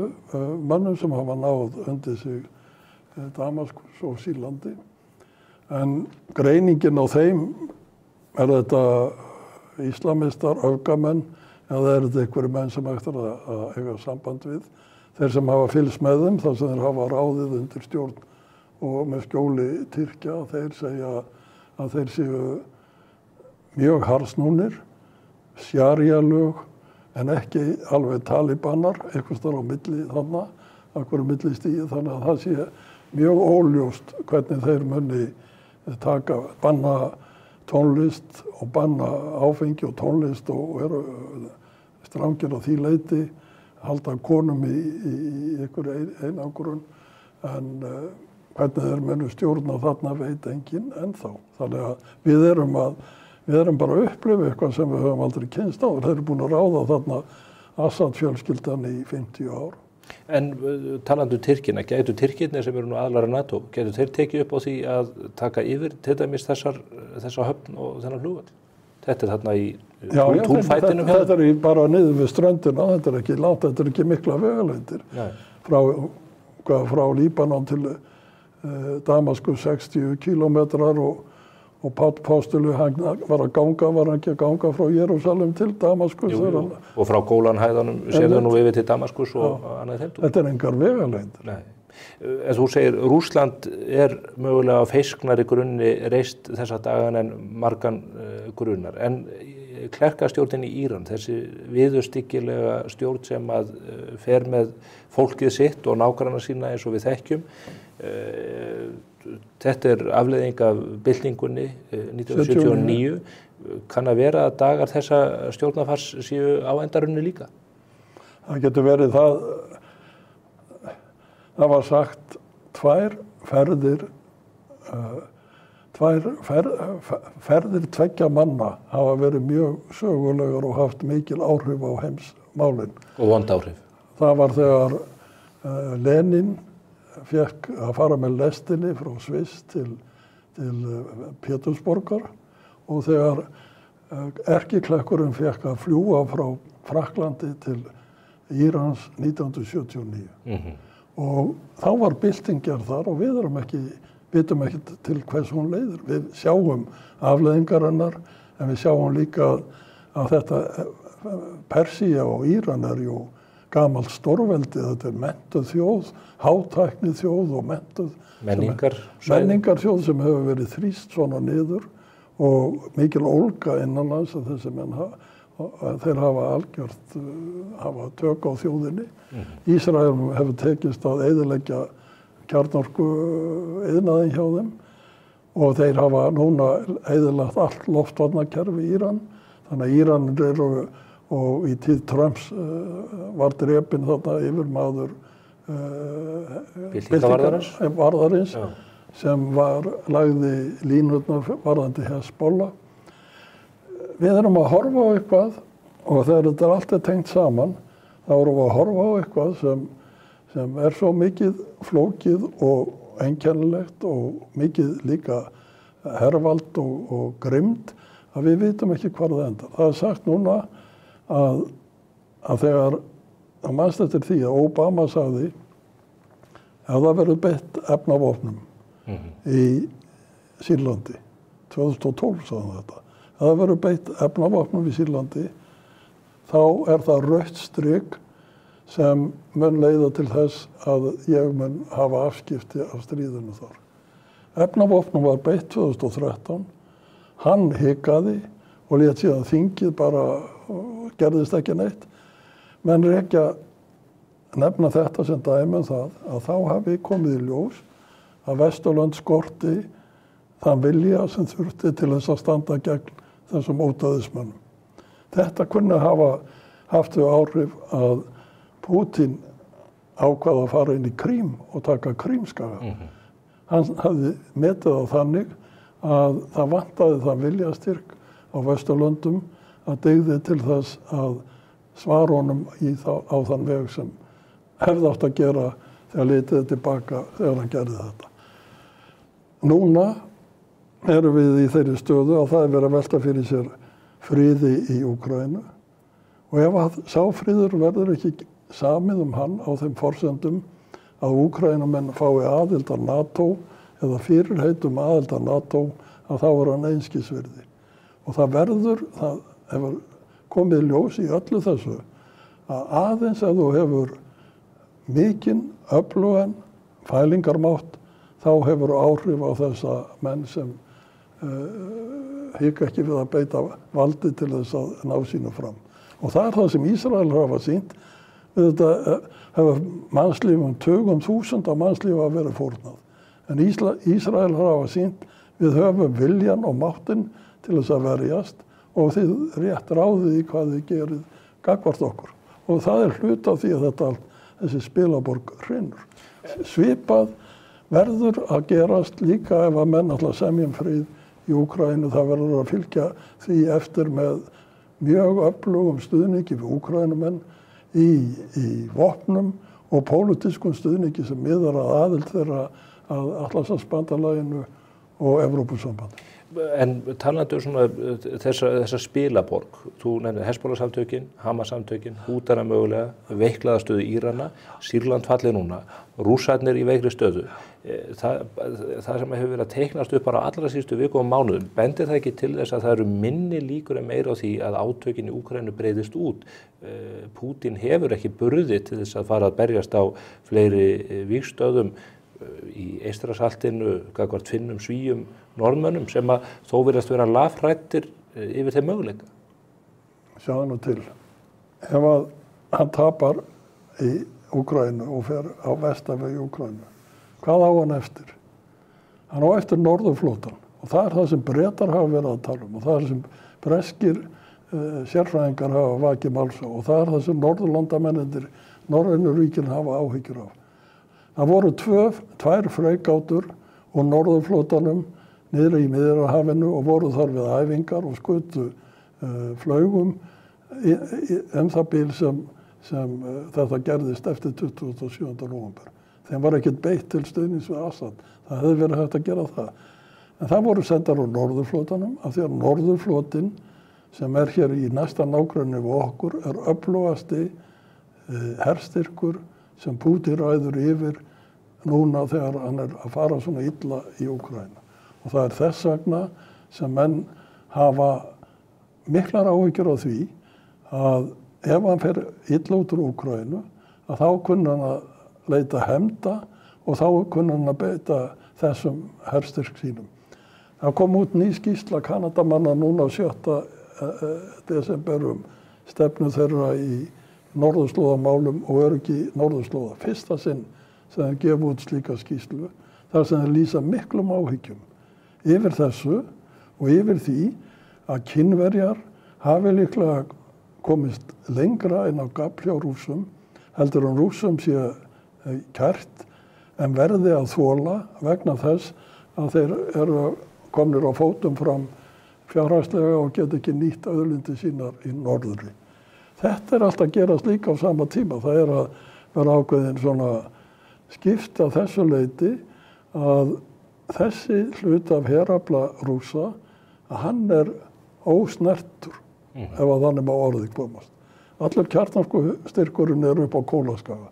[SPEAKER 11] mönnum sem hafa náð undir sig Damaskus og Sýrlandi. En greiningin á þeim þetta íslamistar, öfgamenn, eða þetta einhverju menn sem eftir að eiga samband við. Þeir sem hafa fylgst með þeim, þar sem þeir hafa ráðið undir stjórn og með skjóli Tyrkja, þeir segja að þeir séu mjög harðsnúnir, sjaríalög, en ekki alveg talibanar, eitthvað starf á milli þarna, einhverju millistíði, þannig að það sé mjög óljóst hvernig þeir muni banna tónlist og banna áfengi og tónlist og eru strangir á því leyti, halda konum í einhverju einangrun, en hvernig þeir munu stjórna þarna veit enginn ennþá. Þannig að við erum bara að upplifa eitthvað sem við höfum aldrei kynnst á. Þeir eru búin að ráða þarna Assad-fjölskyldan í 50 ár.
[SPEAKER 1] En talandi Tyrkina, gætu Tyrkirnir sem eru nú aðilar að NATO, gætu þeir tekið upp á því að taka yfir til dæmis þessa höfn og þennan flugvöll? Þetta þarna í túnfætinum hérna?
[SPEAKER 11] Þetta bara niður við ströndina, þetta ekki langt, þetta ekki mikla vegalengdir. Frá Líbanon til Damaskus 60 kilometrar og Páll Postuli var hann ekki að ganga frá Jerúsalem til Damaskus.
[SPEAKER 1] Jú. Og frá Gólanhæðunum séðu nú yfir til Damaskus og annað þeim.
[SPEAKER 11] Þetta engar vegalengdir.
[SPEAKER 1] Nei. En þú segir, Rússland mögulega á feisknari grunni reist þessa dagan en margan grunnar. En klerkastjórnin í Íran, þessi viðurstyggilega stjórn sem að fer með fólkið sitt og nágranna sína eins og við þekkjum, þetta afleiðing af byltingunni 1979. Kann að vera að dagar þessa stjórnarfars séu á endarunni líka?
[SPEAKER 11] Það getur verið það. Það var sagt 2 ferðir ferðir tveggja manna hafa verið mjög sögulegar og haft mikil áhrif á heimsmálin.
[SPEAKER 1] Og vond áhrif?
[SPEAKER 11] Það var þegar Lenin fekk að fara með lestinni frá Sviss til Pétursborgar og þegar erkiklekkurinn fekk að fljúga frá Frakklandi til Írans 1979. Og þá var bylting gerð þar og við vitum ekki til hvers hún leiðir. Við sjáum afleiðingar hennar en við sjáum líka að þetta Persía og Íran ju gamalt stórveldi, þetta menntuð þjóð, hátæknið þjóð og menntuð menningarþjóð sem hefur verið þrýst svona niður og mikil ólga innanlands að þessi menn þeir hafa algjört hafa tök á þjóðinni. Ísrael hefur tekist að eyðileggja kjarnorku iðnaðinn hjá þeim og þeir hafa núna eyðilagt allt loftvarnakerfi Íran. Þannig að Íranir og í tíð Trumps var drepinn þarna yfirmaður byltingavarðarins sem lagði línurnar varðandi Hezbollah. Við erum að horfa á eitthvað og þegar þetta allt tengt saman, þá erum við að horfa á eitthvað sem svo mikið flókið og einkennilegt og mikið líka hervald og grimmd að við vitum ekki hvar það endar. Það sagt núna að þegar að mannst eftir því að Obama sagði að það verður beitt efnavopnum í Sýrlandi. 2012 sagði þetta. Að það verður beitt efnavopnum í Sýrlandi, þá það rautt strik sem mun leiða til þess að ég mun hafa afskipti af stríðinu þar. Efnavopnum var beitt 2013, hann hikaði og lét síðan þingið bara gerðist ekki neitt. Menn rekja nefna þetta sem dæmi það að þá hafi komið í ljós að Vesturlönd skorti þann vilja sem þurfti til þess að standa gegn þessum ódæðismönnum. Þetta kunni hafa haft þau áhrif að Putin ákvað að fara inn í Krím og taka Krímskaga. Hann hafði metið á þannig að það vantaði þann viljastyrk á Vesturlöndum að dygði til þess að svara honum á þann veg sem hefði átt að gera þegar litið tilbaka þegar hann gerði þetta. Núna erum við í þeirri stöðu að það verið að velta fyrir sér friði í Úkraínu og ef sá friður verður ekki samið hann á þeim forsendum að Úkraínumenn fái aðild að NATO eða fyrirheitum aðild að NATO að þá hann einskisvirði. Og það hefur komið ljós í öllu þessu að aðeins ef þú hefur mikinn öflugan fælingarmátt þá hefur áhrif á þessa menn sem hika ekki við að beita valdi til þess að ná sínu fram. Og það það sem Ísrael hafa sýnt, þetta hefur mannslífum, tugum þúsunda mannslífa að vera fórnað. En Ísrael hafa sýnt, við höfum viljan og máttinn til þess að verjast og þið rétt ráðið í hvað þið gerið gagnvart okkur. Og það hluti af því að þessi spilaborg hrinur. Svipað verður að gerast líka ef að menn ætla að semja frið í Úkraínu. Það verður að fylgja því eftir með mjög öflugum stuðningi við Úkraínumenn í vopnum og pólitískum stuðningi sem miðar að aðild þeirra að Atlantshafsbandalaginu og Evrópusambandi.
[SPEAKER 1] En talandi svona þessa spilaborg, þú nefnir Hezbollah-samtökin, Hamas-samtökin, Hútana mögulega, veiklaða stöðu Írana, Sýrland fallið núna, Rússarnir í veikri stöðu. Það sem hefur verið að teiknast upp bara allra síðustu vikum og mánuðum, bendir það ekki til þess að það eru minni líkur en meira á því að átökin í Úkraínu breiðist út. Pútín hefur ekki burði til þess að fara að berjast á fleiri vígstöðum í Eystrasaltinu, gagnvart Finnum, Svíum, Norðmönnum sem að þó virðast vera lafrættir yfir þeim möguleika.
[SPEAKER 11] Sjáðu nú til. Ef að hann tapar í Úkraínu og fer á vestanveg í Úkraínu, hvað á hann eftir? Hann á eftir Norðurflótan og það það sem Bretar hafa verið að tala og það sem breskir sérfræðingar hafa vakið máls á og það það sem Norðurlandamennir, Norrænu-ríkin hafa áhyggjur af. Það voru tvær freygátur úr Norðurflótanum niðri í Miðjarðarhafinu og voru þar við æfingar og skutu flaugum það bil sem þetta gerðist eftir 27. nóvember. Þeim var ekkert beitt til stuðnings við Assad. Það hefði verið hægt að gera það. En það voru sendar úr Norðurflotanum af því að Norðurflotinn sem hér í næsta nágrenni við okkur öflugasti herstyrkur sem Pútín ræður yfir núna þegar hann að fara svona illa í Úkraínu. Og það þess vegna sem menn hafa miklar áhyggjur á því að ef hann fer illa út úr Úkraínu að þá kunna hann að leita hefnda og þá kunna hann að beita þessum herstyrk sínum. Það kom út ný skýrsla Kanadamanna núna á 7. desember stefnu þeirra í norðurslóðamálum og öryggi norðurslóða. Fyrsta sinn sem þeir gefa út slíka skýrslu þar sem þeir lýsa miklum áhyggjum yfir þessu og yfir því að Kínverjar hafi líklega komist lengra inn á gafl hjá Rússum heldur en Rússum sé kært en verði að þola vegna þess að þeir eru komnir á fótum fram fjárhagslega og geta ekki nýtt auðlindir sínar í norðri. Þetta alltaf að gerast líka á sama tíma. Það að vera ákveðin svona skipta þessu leyti að þessi hlut af herafla Rússa að hann ósnertur ef að þannig má orðið komast. Allir kjarnorkustyrkurinn upp á Kólaskaga.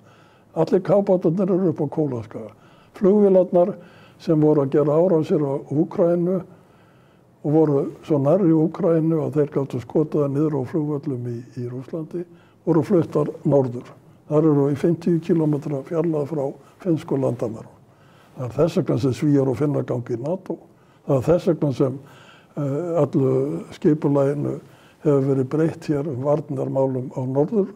[SPEAKER 11] Allir kafbátarnir upp á Kólaskaga. Flugvélarnar sem voru að gera árásir á Úkraínu og voru svo nærri Úkraínu að þeir gáttu skotaða niður á flugvöllum í Rússlandi, voru fluttar norður. Þar eru í 50 kilometra fjarlægð frá finnsku landamærum. Það þess vegna sem Svíar og Finnar gangi í NATO. Það þess vegna sem allu skipulaginu hefur verið breytt hér varnarmálum á norður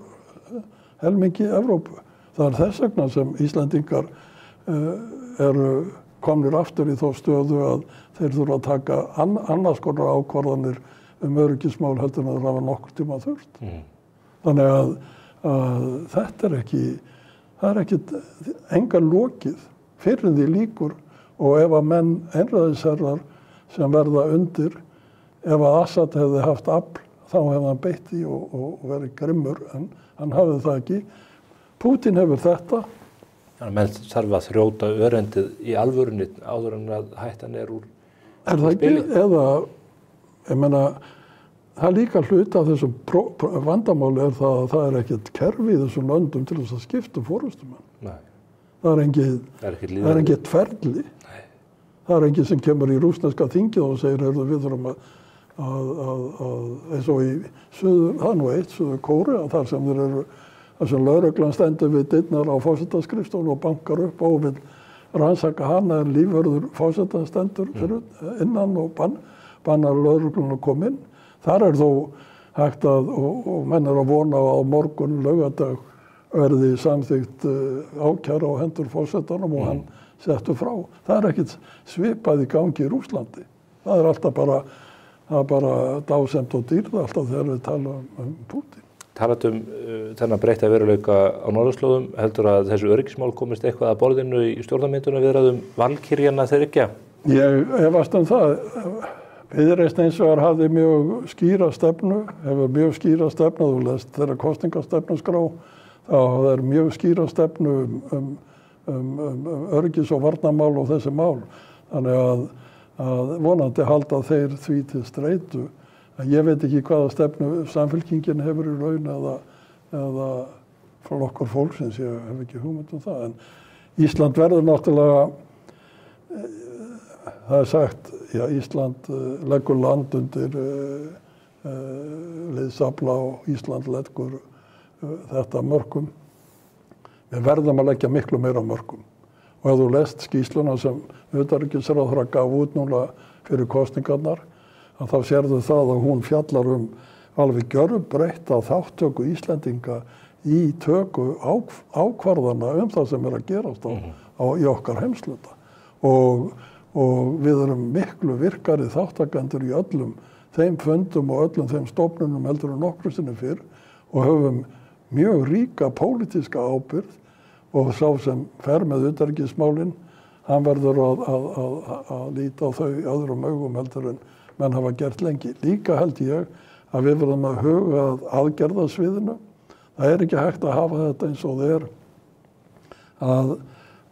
[SPEAKER 11] helmingi Evrópu. Það þess vegna sem Íslendingar eru komnir aftur í þá stöðu að þeir þurfa að taka annars konar ákvarðanir öryggismál heldur en það hafa nokkur tíma þurft. Þannig að þetta það ekkit engar lokið fyrir því líkur og ef að menn einræðisherrar sem verða undir, ef að Assad hefði haft afl, þá hefði hann beitt því og verið grimmur, en hann hafði það ekki. Pútín hefur þetta.
[SPEAKER 1] Þannig að menn þarf að þrjóta örendið í alvörunni áður en að hættan úr
[SPEAKER 11] það spili. Ekki? Eða, ég meina, það líka hluti af þessum vandamáli það að það ekkert kerfi í þessum löndum til þess að skipta forystumenn. Nei. Það engið ferli. Nei. Það engið sem kemur í rússneska þingið og segir, við þurfum að eins og í Suður Kórea, þar sem þeir eru þar sem lögreglan stendur við dyrnar á forsetaskrifstofu og bankar upp og vil rannsaka hana lífvörður forsetan stendur fyrir innan og bannar lögreglan að koma inn. Þar þó hægt að, og menn að vona á morgun laugardag verði samþykkt ákæra á hendur forsetanum og hann settur frá. Það ekkert svipað í gangi í Rússlandi. Það alltaf bara dásemd og dýrð alltaf þegar við tala Pútín.
[SPEAKER 1] Talat þennan breytta veruleika á norðurslóðum, heldur að þessu öryggismál komist eitthvað að borðinu í stjórnarmyndunarviðræðum Valkyrjanna þriggja?
[SPEAKER 11] Ég efast það. Viðreisn eins og hafði mjög skýra stefnu, hefur mjög skýra stefnu, þú lest þeirra kosningastefnuskrá, þá er mjög skýra stefnu öryggis- og varnarmál og þessi mál. Þannig að vonandi halda þeir því til streitu. Ég veit ekki hvaða stefnu samfylkingin hefur í raun eða flokkur fólksins, ég hef ekki hugmynd það. En Ísland verður náttúrulega, það sagt, Ísland leggur land undir liðsafla og Ísland leggur þetta mörkum. Við verðum að leggja miklu meira mörkum. Og ef þú lest skýrsluna sem utanríkisráðherra gaf út núna fyrir kosningarnar, þá sérðu það að hún fjallar alveg gjörbreytta þáttöku Íslendinga í töku ákvarðana það sem að gerast í okkar heimsluta. Og við erum miklu virkari þáttakendur í öllum þeim fundum og öllum þeim stofnunum heldur en nokkru sinni fyrr og höfum mjög ríka pólitíska ábyrgð og sá sem fer með utanríkismálin, hann verður að líta á þau öðrum augum heldur en menn hafa gert lengi. Líka held ég að við verðum að huga að aðgerðasviðinu. Það er ekki hægt að hafa þetta eins og það er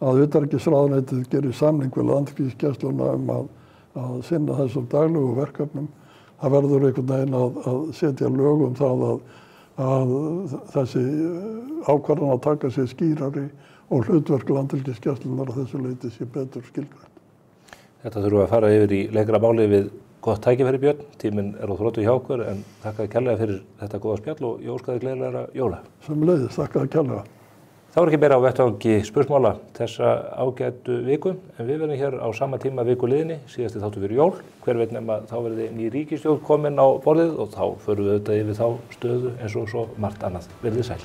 [SPEAKER 11] að utanríkisráðuneytið gerir samning við Landhelgisgæsluna að sinna þessum daglegu verkefnum. Það verður einhvern veginn að setja lög um það að þessi ákvarðan að taka sér skýrari og hlutverk Landhelgisgæslunnar að þessu leyti sé betur skilgrænt.
[SPEAKER 1] Þetta þurfum við að fara yfir í lengra máli við gott tækifæri, Björn. Tíminn á þrotum hjá okkur, en þakka þér kærlega fyrir þetta góða spjall og ég óska þér gleðilegra jóla.
[SPEAKER 11] Sömuleiðis, þakka þér kærlega.
[SPEAKER 1] Það var ekki meira á vettvangi spursmála þessa ágætu viku, en við verðum hér á sama tíma viku liðinni, síðasti þáttur fyrir jól. Hver veit nema þá verði ný ríkisstjórn komin á borðið og þá förum við auðvitað yfir þá stöðu eins og svo margt annað. Verðið sæl.